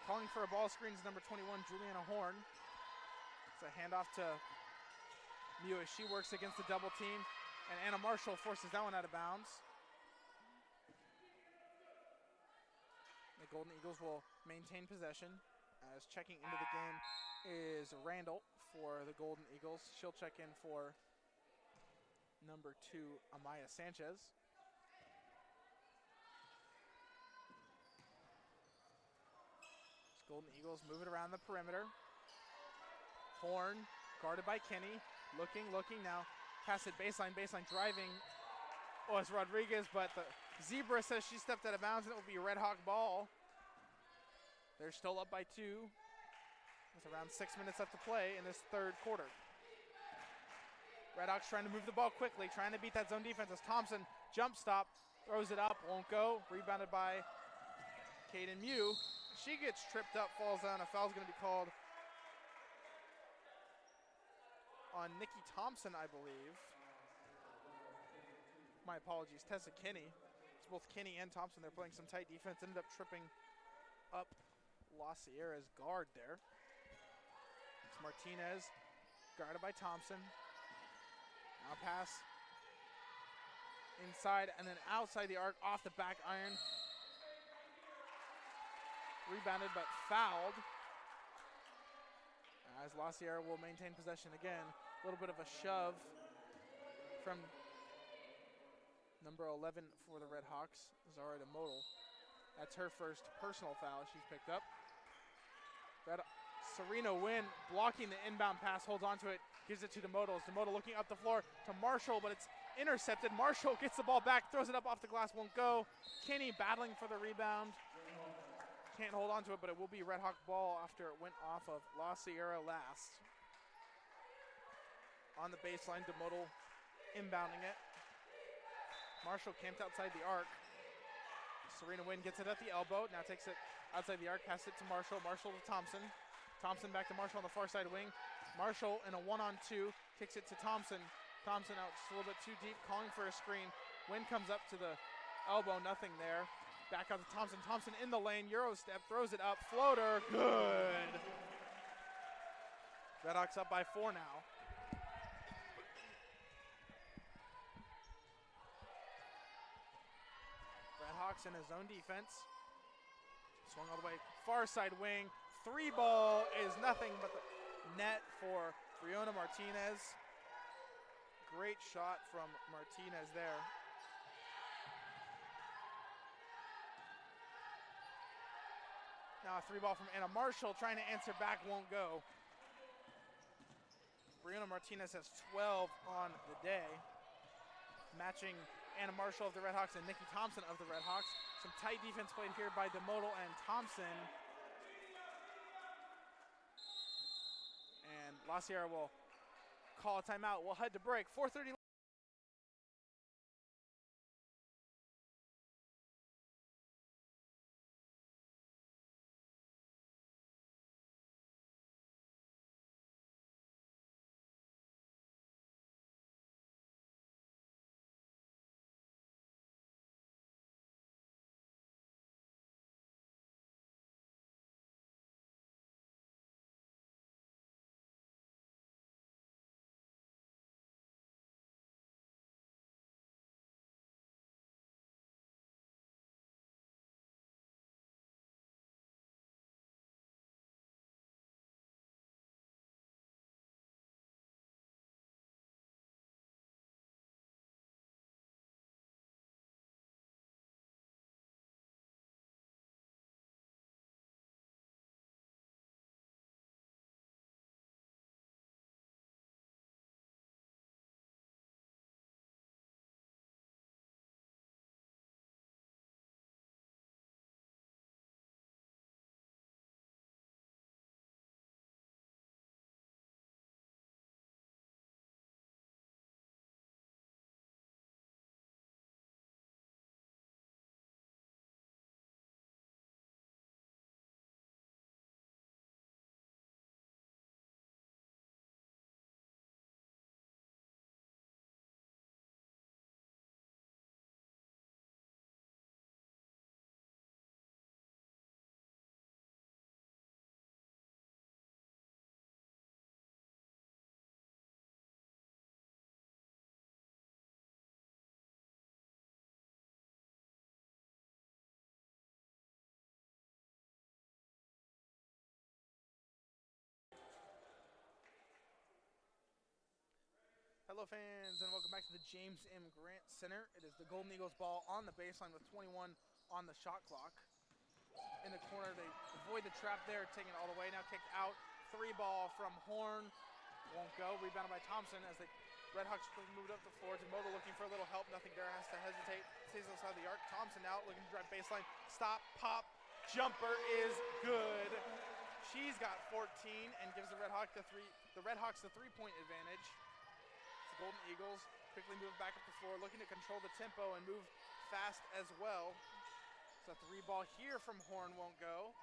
[SPEAKER 1] Calling for a ball screen is number 21, Juliana Horn. It's a handoff to Mew as she works against the double team. And Anna Marshall forces that one out of bounds. The Golden Eagles will maintain possession as checking into the game is Randall for the Golden Eagles. She'll check in for number 2, Amaya Sanchez. Golden Eagles move it around the perimeter. Horn guarded by Kenny. Looking now. Pass it baseline driving. Oh, it's Rodriguez, but the Zebra says she stepped out of bounds and it will be a Red Hawk ball. They're still up by 2 with around 6 minutes left to play in this third quarter. Red Hawks trying to move the ball quickly, trying to beat that zone defense as Thompson jump stop, throws it up, won't go. Rebounded by Kaden Mew. She gets tripped up, falls down. A foul's going to be called on Nikki Thompson, I believe. My apologies, Tessa Kinney. It's both Kinney and Thompson. They're playing some tight defense. Ended up tripping up La Sierra's guard there. It's Martinez, guarded by Thompson. Now pass inside and then outside the arc, off the back iron. Rebounded but fouled as La Sierra will maintain possession again. A little bit of a shove from number 11 for the Red Hawks, Zara DeModal. That's her first personal foul she's picked up. Serena Wynn blocking the inbound pass, holds onto it, gives it to DeModal. DeModal looking up the floor to Marshall, but it's intercepted. Marshall gets the ball back, throws it up off the glass, won't go. Kenny battling for the rebound. Can't hold on to it, but it will be Red Hawk ball after it went off of La Sierra last. On the baseline, DeModal inbounding it. Marshall camped outside the arc. Serena Wynn gets it at the elbow, now takes it outside the arc, passes it to Marshall. Marshall to Thompson. Thompson back to Marshall on the far side wing. Marshall in a 1-on-2, kicks it to Thompson. Thompson out just a little bit too deep, calling for a screen. Wynn comes up to the elbow, nothing there. Back out to Thompson. Thompson in the lane, Euro step, throws it up, floater, good. Red Hawks up by 4 now. Red Hawks in a zone defense. Swung all the way, far side wing. 3 ball is nothing but the net for Briona Martinez. Great shot from Martinez there. Now a 3 ball from Anna Marshall, trying to answer back, won't go. Briona Martinez has 12 on the day, matching Anna Marshall of the Red Hawks and Nikki Thompson of the Red Hawks. Some tight defense played here by DeModal and Thompson. And La Sierra will call a timeout. We'll head to break. 4:30. Hello fans and welcome back to the James M. Grant Center. It is the Golden Eagles ball on the baseline with 21 on the shot clock. In the corner, they avoid the trap there, taking it all the way. Now kicked out, 3 ball from Horn. Won't go, rebounded by Thompson as the Redhawks moved up the floor. Demoto looking for a little help, nothing there, has to hesitate. Stays outside the arc, Thompson out, looking to drive baseline. Stop, pop, jumper is good. She's got 14 and gives the Redhawks the 3-point advantage. Golden Eagles quickly move back up the floor, looking to control the tempo and move fast as well. So 3 ball here from Horn won't go.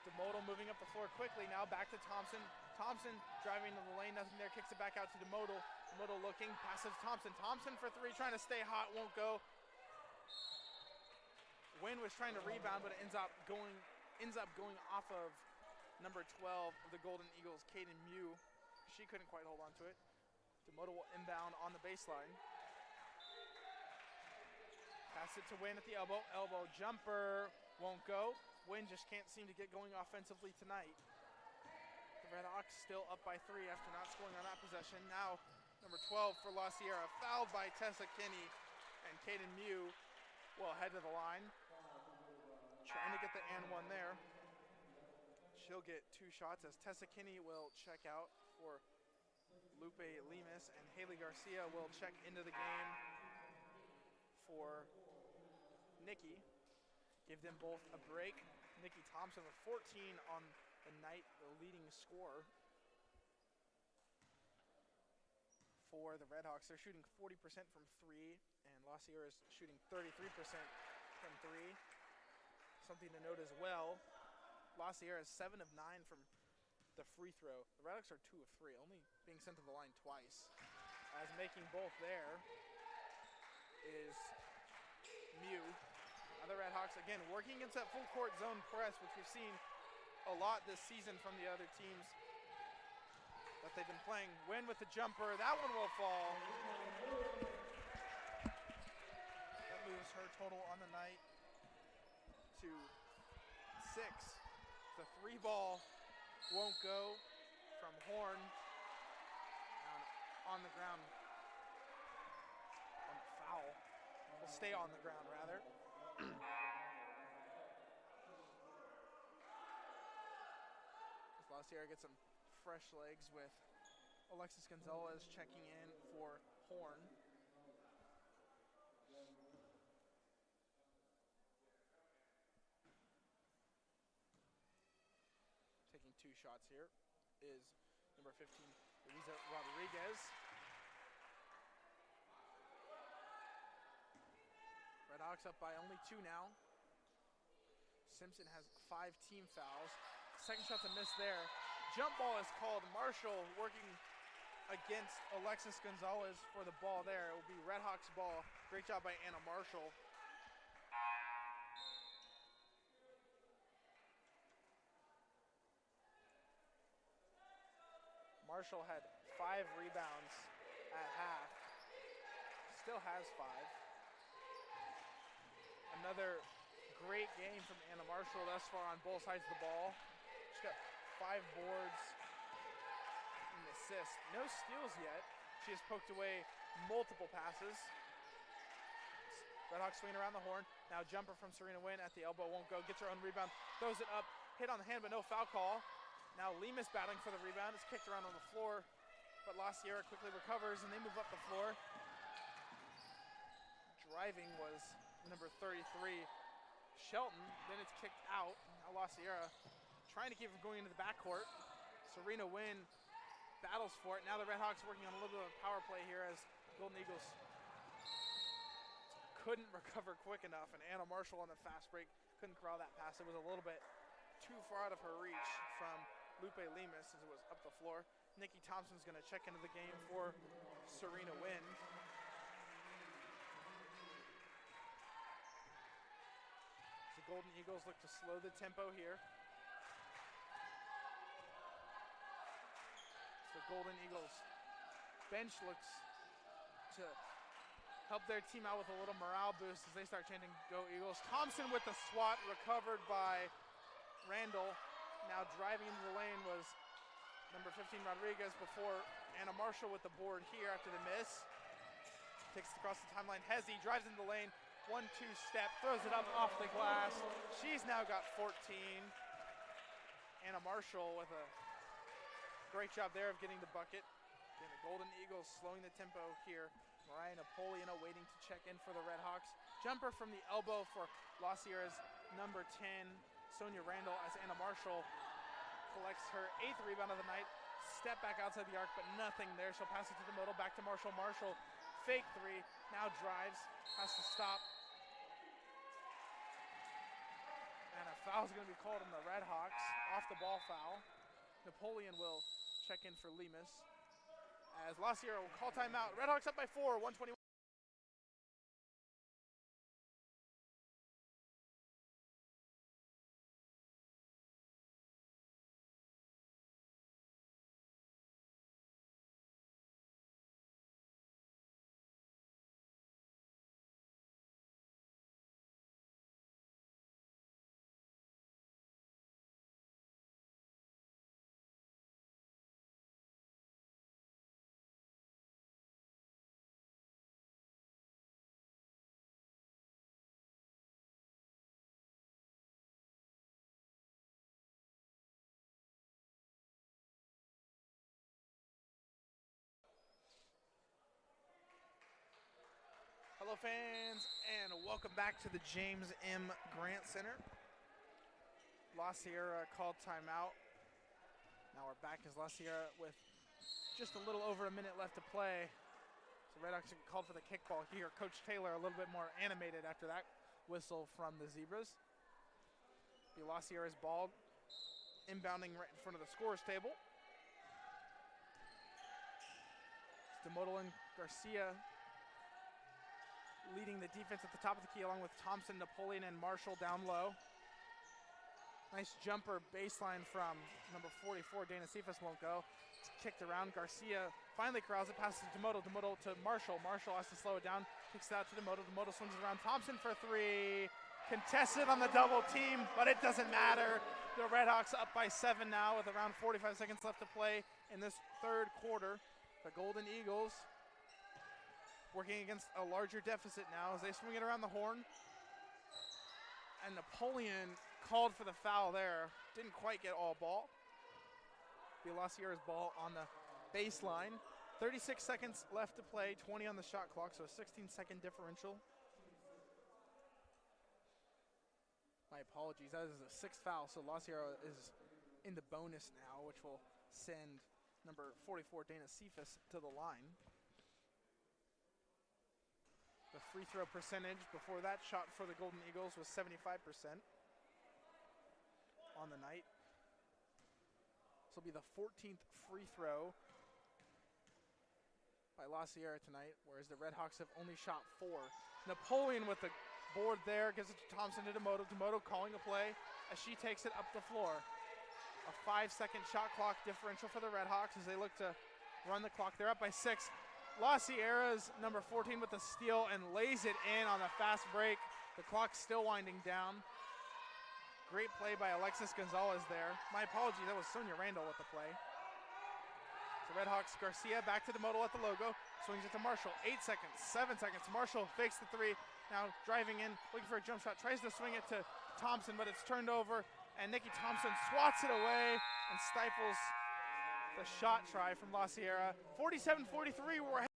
[SPEAKER 1] Demoto moving up the floor quickly, now back to Thompson. Thompson driving to the lane, nothing there, kicks it back out to Demoto. Demoto looking, passes Thompson. Thompson for 3, trying to stay hot, won't go. Wynn was trying to rebound, but it ends up going off of number 12 of the Golden Eagles, Kaden Mew. She couldn't quite hold on to it. Demoto will inbound on the baseline. Pass it to Wynn at the elbow. Elbow jumper won't go. Wynn just can't seem to get going offensively tonight. The Redhawks still up by 3 after not scoring on that possession. Now number 12 for La Sierra, fouled by Tessa Kinney, and Kaden Mew will head to the line. Trying to get the and 1 there. She'll get 2 shots as Tessa Kinney will check out for Lupe Lemus, and Haley Garcia will check into the game for Nikki. Give them both a break. Nikki Thompson with 14 on the night, the leading scorer for the Redhawks. They're shooting 40% from 3, and La Sierra is shooting 33% from 3. Something to note as well, La Sierra is 7 of 9 from the free throw. The Redhawks are 2 of 3, only being sent to the line twice. As making both there is Mew. Other Redhawks, again, working against that full court zone press, which we've seen a lot this season from the other teams that they've been playing. Wynn with the jumper, that one will fall. That moves her total on the night to 6. The 3 ball won't go from Horn. On the ground. On the foul. Will stay on the ground, rather. La Sierra gets some fresh legs with Alexis Gonzalez checking in for Horn. Taking 2 shots here is number 15, Luisa Rodriguez. Redhawks up by only 2 now. Simpson has 5 team fouls. Second shot's a miss there. Jump ball is called. Marshall working against Alexis Gonzalez for the ball there. It will be Redhawks ball. Great job by Anna Marshall. Marshall had 5 rebounds at half. Still has 5. Another great game from Anna Marshall thus far on both sides of the ball. She's got 5 boards and assists. No steals yet. She has poked away multiple passes. Redhawks swinging around the horn. Now jumper from Serena Nguyen at the elbow, won't go. Gets her own rebound, throws it up, hit on the hand, but no foul call. Now Lemus battling for the rebound. It's kicked around on the floor, but La Sierra quickly recovers and they move up the floor. Driving was number 33, Shelton. Then it's kicked out. Now La Sierra trying to keep from going into the backcourt. Serena Nguyen battles for it. Now the Redhawks working on a little bit of a power play here as Golden Eagles couldn't recover quick enough, and Anna Marshall on the fast break couldn't corral that pass. It was a little bit too far out of her reach from Lupe Lemus as it was up the floor. Nikki Thompson's going to check into the game for Serena Nguyen. The Golden Eagles look to slow the tempo here. The Golden Eagles bench looks to help their team out with a little morale boost as they start chanting, "Go Eagles." Thompson with the swat, recovered by Randall. Now driving into the lane was number 15, Rodriguez, before Anna Marshall with the board here after the miss. Takes it across the timeline. Hezzy drives into the lane. 1-2 step, throws it up off the glass. She's now got 14. Anna Marshall with a great job there of getting the bucket. Again, the Golden Eagles slowing the tempo here. Mariah Napoleon waiting to check in for the Redhawks. Jumper from the elbow for La Sierra's number 10, Sonia Randall, as Anna Marshall collects her 8th rebound of the night. Step back outside the arc, but nothing there. She'll pass it to the middle, back to Marshall. Marshall, fake 3, now drives, has to stop. And a foul's going to be called on the Redhawks, off the ball foul. Napoleon will check in for Lemus, as La Sierra will call timeout. Redhawks up by 4, 121. Hello fans, and welcome back to the James M. Grant Center. La Sierra called timeout. Now we're back as La Sierra with just a little over a minute left to play. So Redhawks called for the kickball here. Coach Taylor a little bit more animated after that whistle from the Zebras. The La Sierra's ball inbounding right in front of the scorer's table. It's DeModel and Garcia leading the defense at the top of the key, along with Thompson, Napoleon, and Marshall down low. Nice jumper baseline from number 44, Dana Cephas won't go. It's kicked around. Garcia finally corrals it, passes to DeModel. DeModel to Marshall. Marshall has to slow it down, kicks it out to DeModel. DeModel swings it around. Thompson for 3. Contested on the double team, but it doesn't matter. The Redhawks up by 7 now with around 45 seconds left to play in this third quarter. The Golden Eagles working against a larger deficit now as they swing it around the horn. And Napoleon called for the foul there. Didn't quite get all ball. The La Sierra's ball on the baseline. 36 seconds left to play, 20 on the shot clock, so a 16-second differential. My apologies, that is a 6th foul, so La Sierra is in the bonus now, which will send number 44, Dana Cephas, to the line. The free throw percentage before that shot for the Golden Eagles was 75% on the night. This will be the 14th free throw by La Sierra tonight, whereas the Redhawks have only shot 4. Napoleon with the board there, gives it to Thompson to Demoto. Demoto calling a play as she takes it up the floor. A 5-second shot clock differential for the Redhawks as they look to run the clock. They're up by 6. La Sierra's number 14 with the steal and lays it in on a fast break. The clock's still winding down. Great play by Alexis Gonzalez there. My apologies, that was Sonia Randall with the play. So Redhawks, Garcia back to Demoto at the logo. Swings it to Marshall. 8 seconds, 7 seconds. Marshall fakes the 3. Now driving in, looking for a jump shot. Tries to swing it to Thompson, but it's turned over. And Nikki Thompson swats it away and stifles the shot try from La Sierra. 47-43, we're ahead.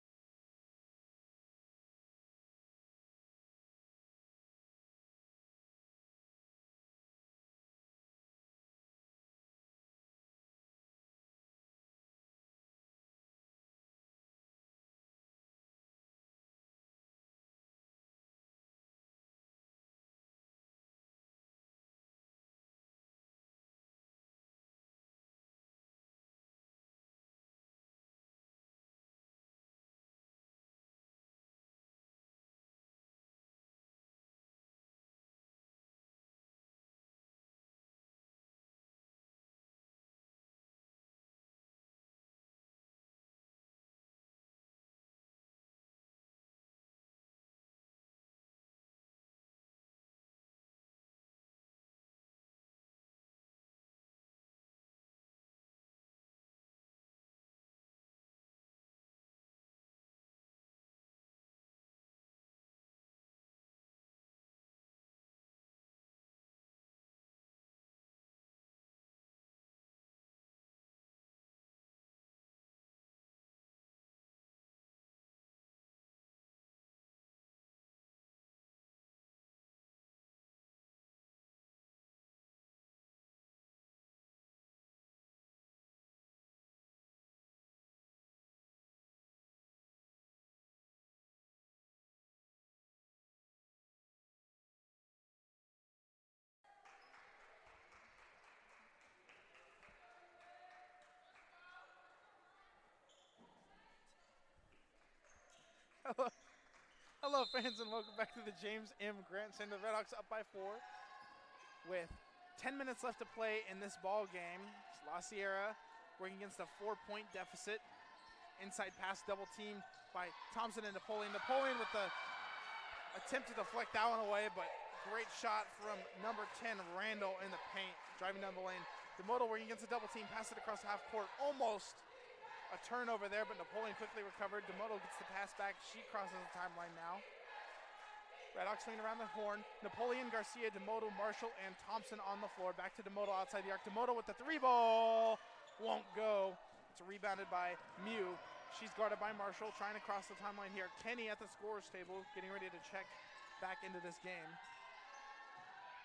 [SPEAKER 1] Hello, fans, and welcome back to the James M. Grant Center. The Redhawks up by 4 with 10 minutes left to play in this ball game. It's La Sierra working against a 4-point deficit. Inside pass double team by Thompson and Napoleon. Napoleon with the attempt to deflect that one away, but great shot from number 10, Randall, in the paint, driving down the lane. Demoto working against a double team, pass it across half court, almost a turnover there, but Napoleon quickly recovered. Demoto gets the pass back. She crosses the timeline now. Redhawks swinging around the horn. Napoleon, Garcia, Demoto, Marshall, and Thompson on the floor. Back to Demoto outside the arc. Demoto with the 3 ball. Won't go. It's rebounded by Mew. She's guarded by Marshall, trying to cross the timeline here. Kenny at the scorer's table, getting ready to check back into this game.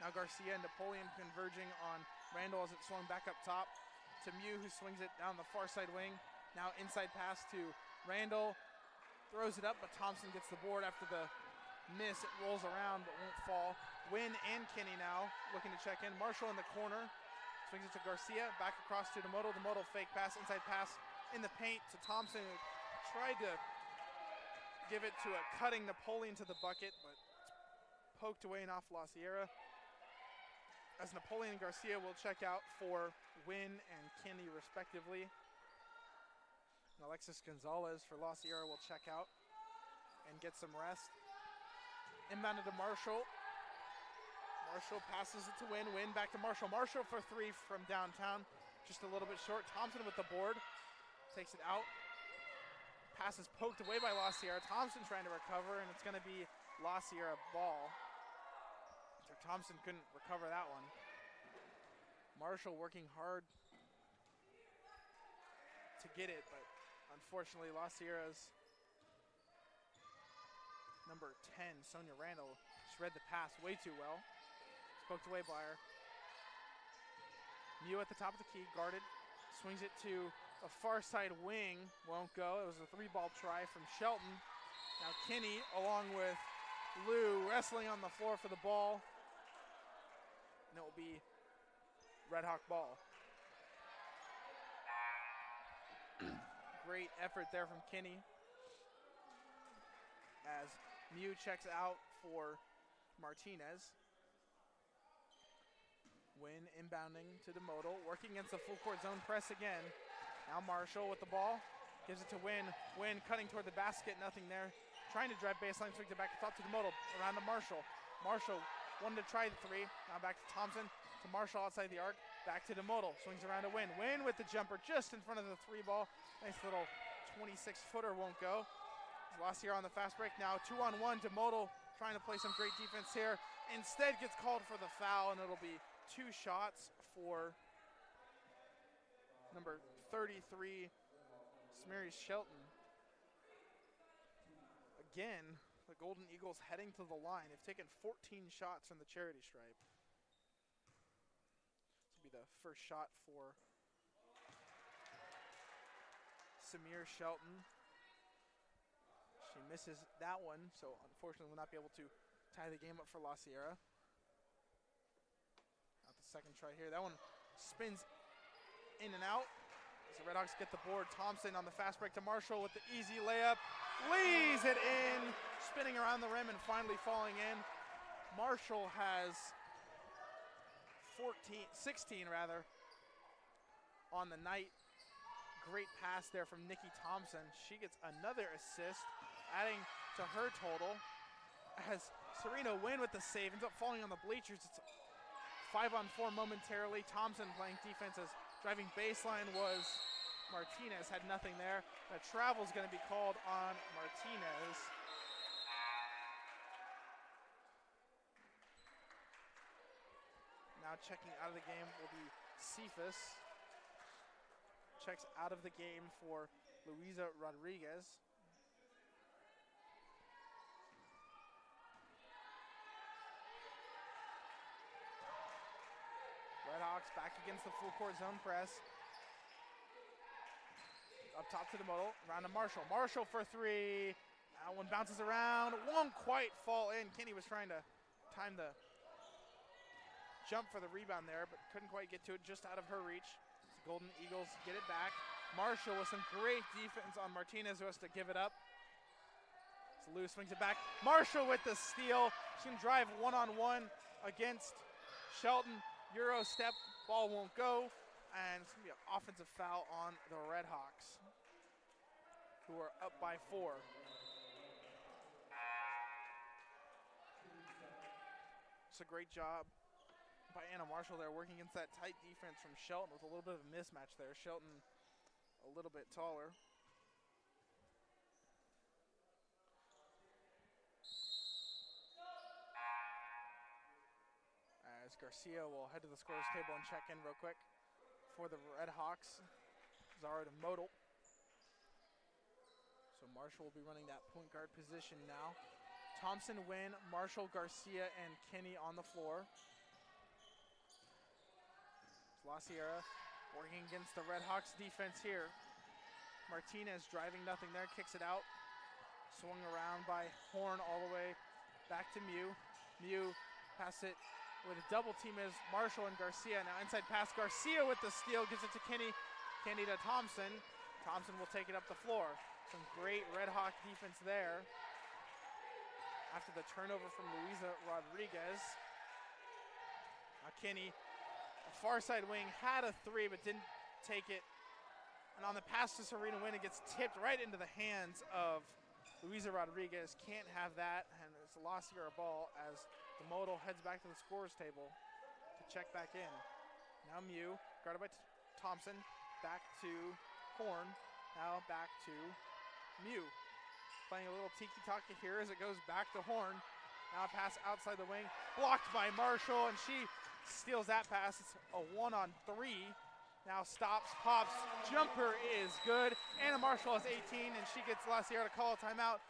[SPEAKER 1] Now Garcia and Napoleon converging on Randall as it swung back up top to Mew, who swings it down the far side wing. Now inside pass to Randall, throws it up, but Thompson gets the board after the miss. It rolls around but won't fall. Wynn and Kinney now looking to check in. Marshall in the corner, swings it to Garcia, back across to Demoto. Demoto fake pass, inside pass in the paint to Thompson, who tried to give it to a cutting Napoleon to the bucket, but it's poked away and off La Sierra. As Napoleon and Garcia will check out for Wynn and Kinney respectively. And Alexis Gonzalez for La Sierra will check out and get some rest. Inbounded to Marshall. Marshall passes it to Wynn. Wynn back to Marshall. Marshall for 3 from downtown. Just a little bit short. Thompson with the board. Takes it out. Pass is poked away by La Sierra. Thompson trying to recover, and it's going to be La Sierra ball. So Thompson couldn't recover that one. Marshall working hard to get it, but unfortunately, La Sierra's number 10, Sonia Randall, just read the pass way too well. It's poked away by her. Mew at the top of the key, guarded, swings it to The far side wing won't go. It was a 3-ball try from Shelton. Now Kinney along with Lou wrestling on the floor for the ball. And it will be Red Hawk ball. Great effort there from Kinney. As Mew checks out for Martinez. Wynn inbounding to DeModal, working against the full court zone press again. Now Marshall with the ball, gives it to Wynn. Wynn cutting toward the basket, nothing there. Trying to drive baseline, swings it back top to DeModal, around to Marshall. Marshall wanted to try the three, now back to Thompson, to Marshall outside the arc, back to DeModal, swings around to Wynn. Wynn with the jumper just in front of the 3-ball. Nice little 26-footer, won't go. Lassier on the fast break now, 2-on-1. DeModal trying to play some great defense here. Instead gets called for the foul, and it'll be 2 shots for number 33, Smarius Shelton. Again, the Golden Eagles heading to the line. They've taken 14 shots from the charity stripe. This will be the first shot for Samir Shelton. She misses that one, so unfortunately will not be able to tie the game up for La Sierra. Not the second try here. That one spins in and out. As the Redhawks get the board. Thompson on the fast break to Marshall with the easy layup. Leads it in, spinning around the rim and finally falling in. Marshall has 16 on the night. Great pass there from Nikki Thompson. She gets another assist, adding to her total. As Serena Wynn with the save, ends up falling on the bleachers. It's 5-on-4 momentarily. Thompson playing defense as driving baseline was Martinez, had nothing there. The travel's gonna be called on Martinez. Now checking out of the game will be Cephas. Checks out of the game for Luisa Rodriguez. Redhawks back against the full court zone press. Up top to DeModal, around to Marshall. Marshall for 3. That one bounces around, won't quite fall in. Kinney was trying to time the jump for the rebound there, but couldn't quite get to it, just out of her reach. Golden Eagles get it back. Marshall with some great defense on Martinez, who has to give it up. So Lou swings it back. Marshall with the steal. She can drive 1-on-1 against Shelton. Euro step, ball won't go. And it's gonna be an offensive foul on the Redhawks, who are up by 4. It's a great job by Anna Marshall there, working against that tight defense from Shelton with a little bit of a mismatch there. Shelton a little bit taller. As Garcia will head to the scorer's table and check in real quick for the Redhawks. Zara DeModal. So Marshall will be running that point guard position now. Thompson, Wynn, Marshall, Garcia, and Kinney on the floor. La Sierra working against the Redhawks defense here. Martinez driving, nothing there, kicks it out. Swung around by Horn all the way back to Mew. Mew pass it with a double team is Marshall and Garcia. Now inside pass, Garcia with the steal, gives it to Kinney. Kinney to Thompson. Thompson will take it up the floor. Some great Redhawk defense there. After the turnover from Luisa Rodriguez. Now Kinney, a far side wing, had a 3 but didn't take it. And on the pass to Serena Wynn, it gets tipped right into the hands of Luisa Rodriguez. Can't have that, and it's a La Sierra ball as DeModal heads back to the scorer's table to check back in. Now Mew, guarded by Thompson, back to Horn, now back to Mew. Playing a little tiki-taka here as it goes back to Horn. Now a pass outside the wing, blocked by Marshall, and she steals that pass. It's a 1-on-3. Now stops, pops, jumper is good. Anna Marshall has 18, and she gets La Sierra to call a timeout.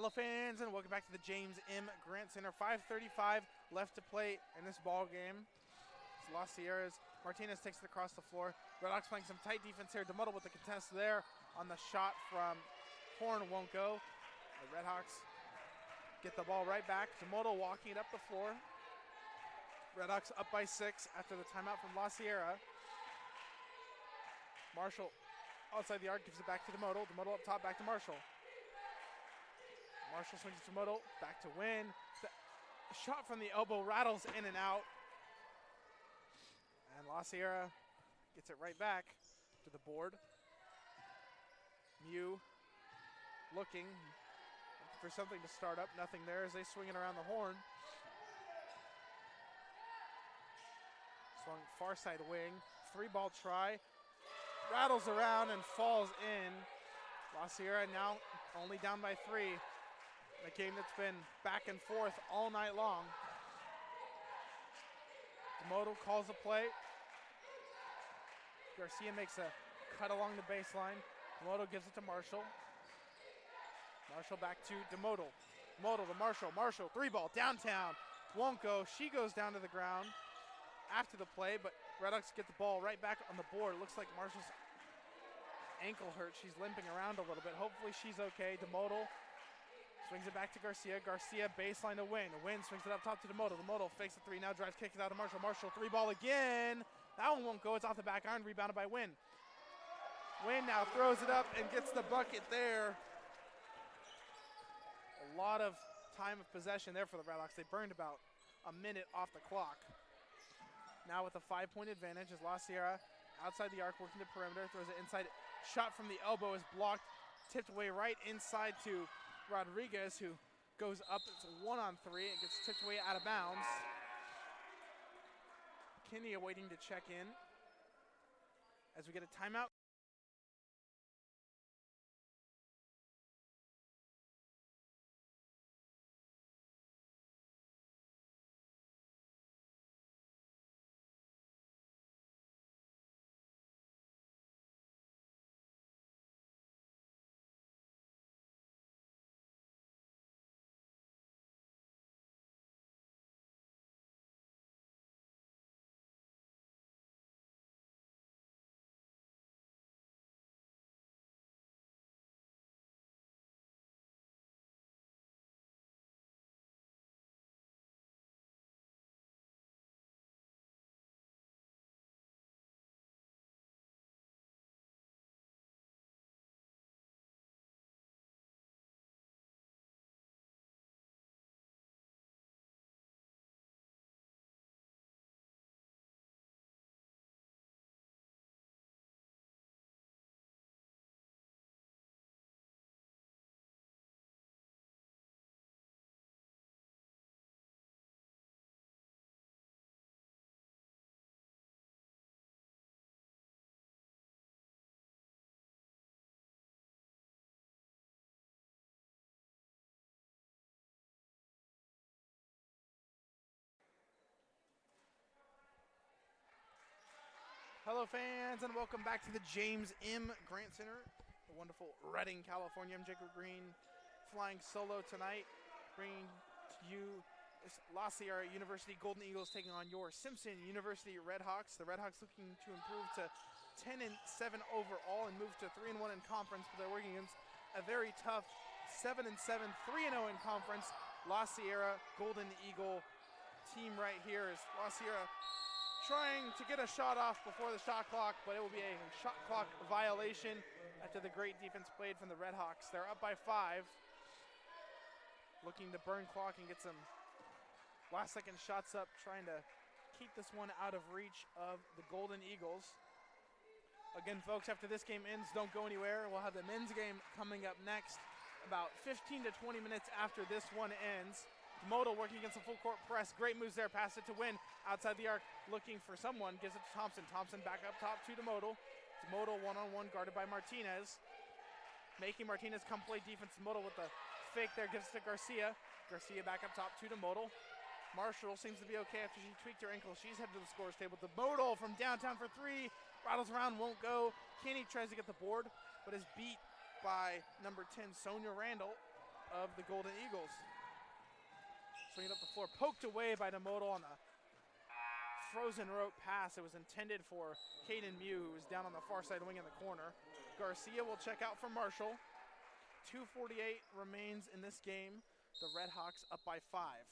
[SPEAKER 1] Hello fans and welcome back to the James M. Grant Center. 5:35 left to play in this ball game. It's Las Sierras. Martinez takes it across the floor. Red Hawks playing some tight defense here. DeMoto with the contest there on the shot from Horn won't go. The Red Hawks get the ball right back. DeMoto walking it up the floor. Red Hawks up by 6 after the timeout from La Sierra. Marshall outside the arc gives it back to DeMoto. DeMoto up top, back to Marshall. Marshall swings to DeMoto, back to Wynn. The shot from the elbow rattles in and out. And La Sierra gets it right back to the board. Mew looking for something to start up. Nothing there as they swing it around the horn. Swung far side wing. 3-ball try. Rattles around and falls in. La Sierra now only down by 3. A game that's been back and forth all night long. DeMoto calls a play. Garcia makes a cut along the baseline. DeMoto gives it to Marshall. Marshall back to DeMoto. DeMoto to Marshall. Marshall, 3-ball, downtown. Won't go. She goes down to the ground after the play, but Red Hawks get the ball right back on the board. Looks like Marshall's ankle hurt. She's limping around a little bit. Hopefully she's okay. DeMoto swings it back to Garcia. Garcia baseline to Wynn. Wynn swings it up top to DeMoto. DeMoto fakes the 3, now drives, kicks it out to Marshall. Marshall, 3-ball again. That one won't go. It's off the back iron, rebounded by Wynn. Wynn now throws it up and gets the bucket there. A lot of time of possession there for the Red Hawks. They burned about a minute off the clock. Now with a 5-point advantage as La Sierra outside the arc working the perimeter, throws it inside. Shot from the elbow is blocked, tipped away right inside to Rodriguez, who goes up. It's a 1-on-3. It gets tipped away out of bounds. Kinney waiting to check in as we get a timeout. Hello fans and welcome back to the James M. Grant Center. The wonderful Redding, California. I'm Jacob Green, flying solo tonight, bringing to you this La Sierra University Golden Eagles taking on your Simpson University Red Hawks. The Red Hawks looking to improve to 10-7 overall and move to 3-1 in conference, but they're working against a very tough 7-7, 3-0 in conference La Sierra Golden Eagle team right here. Is La Sierra trying to get a shot off before the shot clock, but it will be a shot clock violation after the great defense played from the Red Hawks. They're up by 5, looking to burn clock and get some last-second shots up, trying to keep this one out of reach of the Golden Eagles. Again, folks, after this game ends, don't go anywhere. We'll have the men's game coming up next, about 15 to 20 minutes after this one ends. DeMoto working against a full court press. Great moves there. Pass it to Wynn. Outside the arc, looking for someone. Gives it to Thompson. Thompson back up top to DeMoto. DeMoto one-on-one guarded by Martinez. Making Martinez come play defense. DeMoto with the fake there. Gives it to Garcia. Garcia back up top to DeMoto. Marshall seems to be okay after she tweaked her ankle. She's headed to the scorer's table. DeMoto from downtown for 3. Rattles around, won't go. Kenny tries to get the board, but is beat by number 10, Sonia Randall of the Golden Eagles. Swinging up the floor, poked away by Demodal on the frozen rope pass. It was intended for Caden Mew, who was down on the far side wing in the corner. Garcia will check out for Marshall. 2:48 remains in this game. The Redhawks up by 5.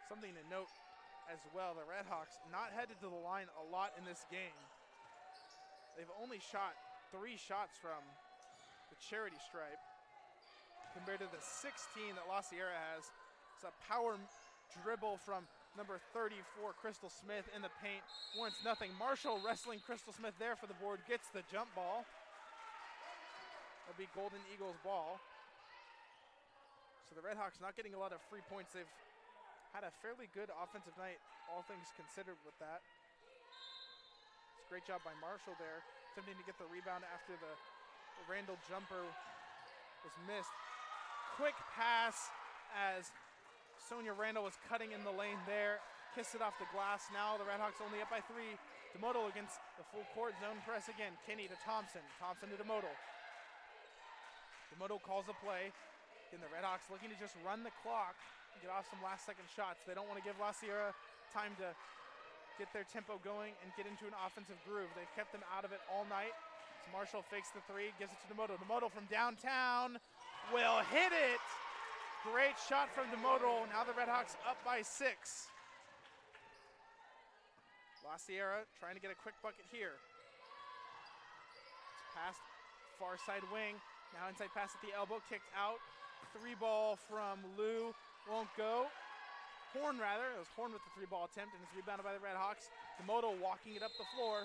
[SPEAKER 1] Something to note as well, the Redhawks not headed to the line a lot in this game. They've only shot 3 shots from the charity stripe compared to the 16 that La Sierra has. It's a power dribble from number 34, Crystal Smith, in the paint. Once nothing. Marshall wrestling Crystal Smith there for the board, gets the jump ball. It'll be Golden Eagles ball. So the Redhawks not getting a lot of free points. They've had a fairly good offensive night, all things considered with that. It's a great job by Marshall there, attempting to get the rebound after the Randall jumper was missed. Quick pass as Sonia Randall was cutting in the lane there. Kissed it off the glass. Now the Redhawks only up by 3. Demodal against the full court zone press again. Kinney to Thompson. Thompson to Demodal. Demodal calls a play. Again, the Redhawks looking to just run the clock and get off some last second shots. They don't want to give La Sierra time to get their tempo going and get into an offensive groove. They've kept them out of it all night. So Marshall fakes the 3, gives it to Demodal. Demodal from downtown will hit it. Great shot from Demodal. Now the Redhawks up by 6. La Sierra trying to get a quick bucket here. It's past far side wing. Now inside pass at the elbow, kicked out. 3 ball from Lou, won't go. Horn rather, it was Horn with the 3-ball attempt, and it's rebounded by the Redhawks. Demodal walking it up the floor.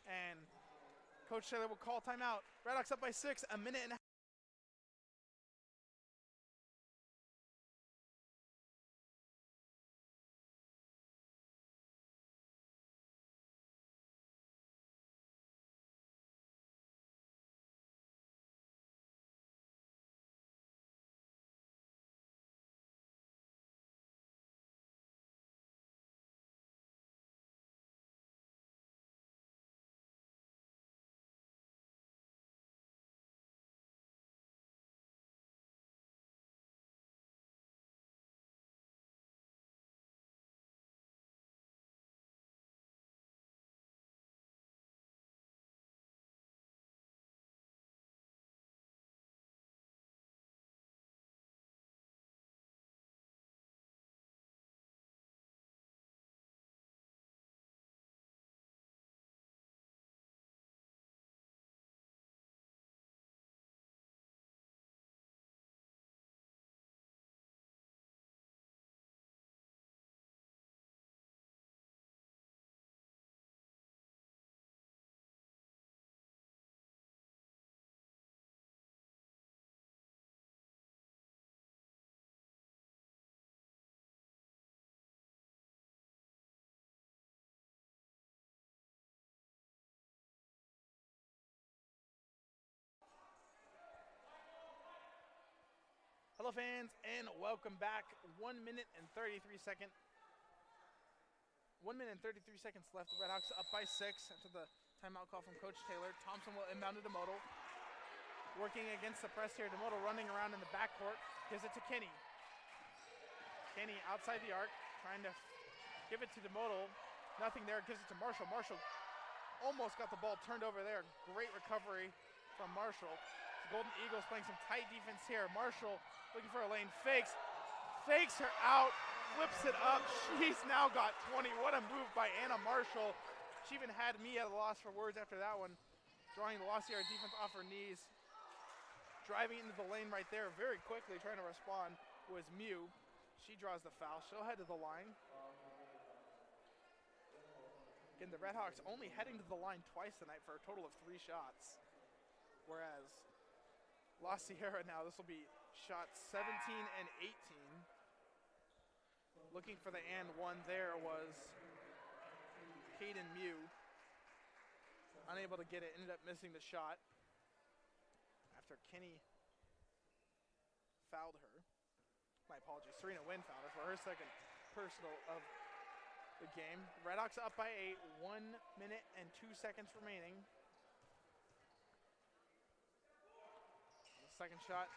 [SPEAKER 1] And Coach Taylor will call timeout. Redhawks up by 6, a minute and a half. Hello fans, and welcome back. 1 minute and 33 seconds. 1 minute and 33 seconds left. The Redhawks up by 6 after the timeout call from Coach Taylor. Thompson will inbound to Demodal. Working against the press here. Demodal running around in the backcourt. Gives it to Kinney. Kinney outside the arc, trying to give it to Demodal. Nothing there, gives it to Marshall. Marshall almost got the ball turned over there. Great recovery from Marshall. The Golden Eagles playing some tight defense here. Marshall looking for a lane, fakes her out, flips it up. She's now got 20. What a move by Anna Marshall. She even had me at a loss for words after that one. Drawing the La Sierra defense off her knees. Driving into the lane right there very quickly, trying to respond, was Mew. She draws the foul. She'll head to the line. Again, the Redhawks only heading to the line twice tonight for a total of 3 shots. Whereas La Sierra now, this will be shots 17 and 18. Looking for the and one there was Caden Mew. Unable to get it, ended up missing the shot after Kinney fouled her. My apologies, Serena Wynn fouled her for her second personal of the game. Redhawks up by 8, 1 minute and 2 seconds remaining. second shot.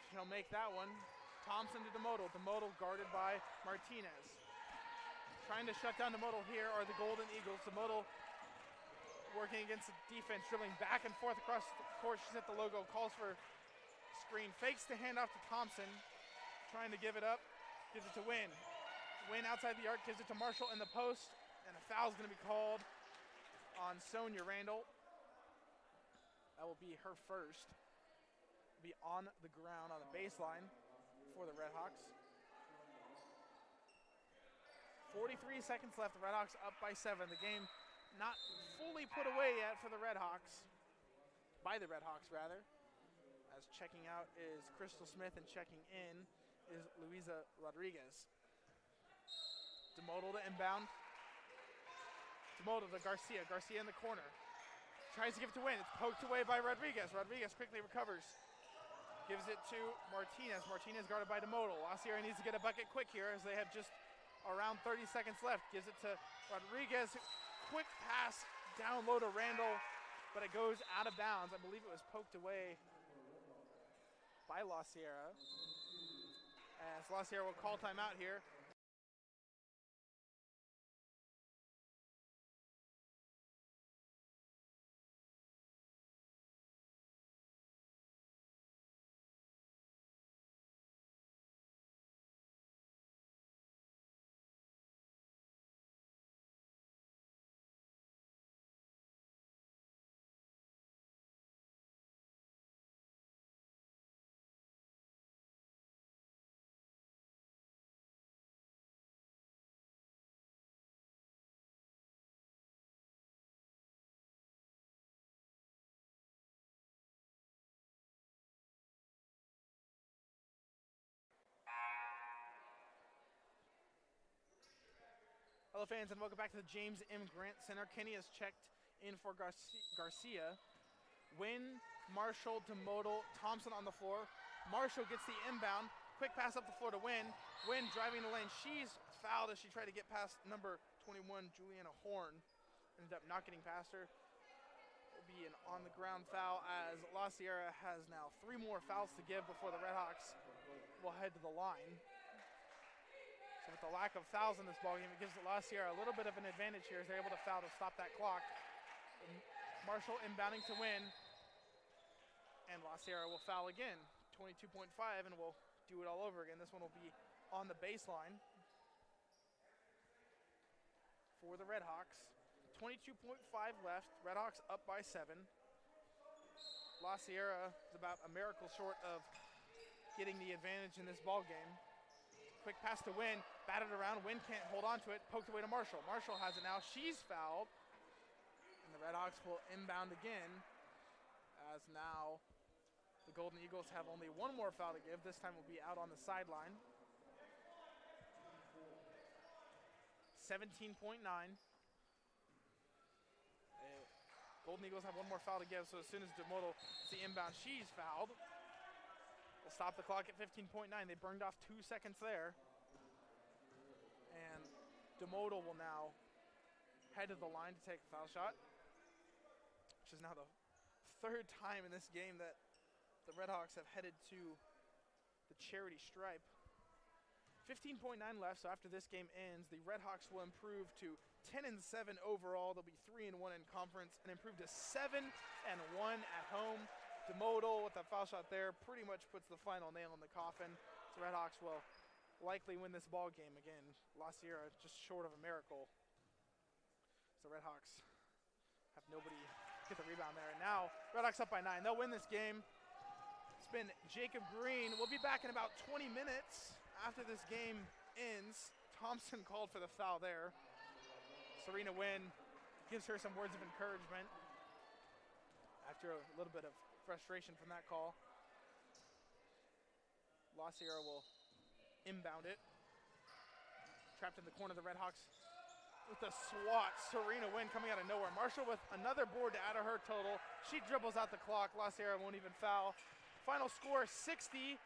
[SPEAKER 1] She'll make that one. Thompson to DeModal. DeModal guarded by Martinez. Trying to shut down DeModal here are the Golden Eagles. DeModal working against the defense, dribbling back and forth across the court. She's at the logo, calls for screen, fakes the handoff to Thompson, trying to give it up, gives it to Wynn. Wynn outside the arc, gives it to Marshall in the post, and a foul's gonna be called on Sonia Randall. That will be her first. Be on the ground on the baseline for the Redhawks. 43 seconds left, the Redhawks up by 7. The game not fully put away yet for the Redhawks, by the Redhawks rather, as checking out is Crystal Smith and checking in is Luisa Rodriguez. DeModal to inbound. DeModal to Garcia. Garcia in the corner. Tries to give it to Wynn. It's poked away by Rodriguez. Rodriguez quickly recovers. Gives it to Martinez. Martinez guarded by DeModal. La Sierra needs to get a bucket quick here as they have just around 30 seconds left. Gives it to Rodriguez. Quick pass down low to Randall, but it goes out of bounds. I believe it was poked away by La Sierra. As La Sierra will call timeout here. Hello fans and welcome back to the James M. Grant Center. Kenny has checked in for Garcia. Wynn, Marshall, DeModal, Thompson on the floor. Marshall gets the inbound. Quick pass up the floor to Wynn. Wynn driving the lane. She's fouled as she tried to get past number 21, Juliana Horn. Ended up not getting past her. It'll be an on-the-ground foul as La Sierra has now 3 more fouls to give before the Redhawks will head to the line. So with the lack of fouls in this ballgame, it gives La Sierra a little bit of an advantage here as they're able to foul to stop that clock. Marshall inbounding to Wynn. And La Sierra will foul again. 22.5 and we'll do it all over again. This one will be on the baseline for the Redhawks. 22.5 left. Redhawks up by 7. La Sierra is about a miracle short of getting the advantage in this ballgame. Quick pass to Wynn, batted around. Wynn can't hold on to it, poked away to Marshall. Marshall has it now, she's fouled. And the Redhawks will inbound again as now the Golden Eagles have only 1 more foul to give. This time will be out on the sideline. 17.9. Golden Eagles have 1 more foul to give, so as soon as DeModal is the inbound, she's fouled. We'll stop the clock at 15.9. They burned off 2 seconds there. And DeModal will now head to the line to take a foul shot, which is now the 3rd time in this game that the Redhawks have headed to the charity stripe. 15.9 left, so after this game ends, the Redhawks will improve to 10-7 overall. They'll be 3-1 in conference and improve to 7-1 at home. DeModal with that foul shot there pretty much puts the final nail in the coffin. The Redhawks will likely win this ball game again. La Sierra just short of a miracle. So the Redhawks have nobody get the rebound there. And now Redhawks up by 9. They'll win this game. It's been Jacob Green. We'll be back in about 20 minutes after this game ends. Thompson called for the foul there. Serena Wynn gives her some words of encouragement after a little bit of frustration from that call. La Sierra will inbound it. Trapped in the corner, the Redhawks with a swat. Serena Wynn coming out of nowhere. Marshall with another board to add to her total. She dribbles out the clock. La Sierra won't even foul. Final score 60-51.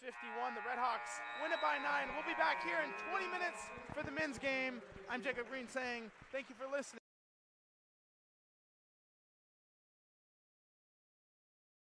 [SPEAKER 1] The Redhawks win it by 9. We'll be back here in 20 minutes for the men's game. I'm Jacob Green saying thank you for listening.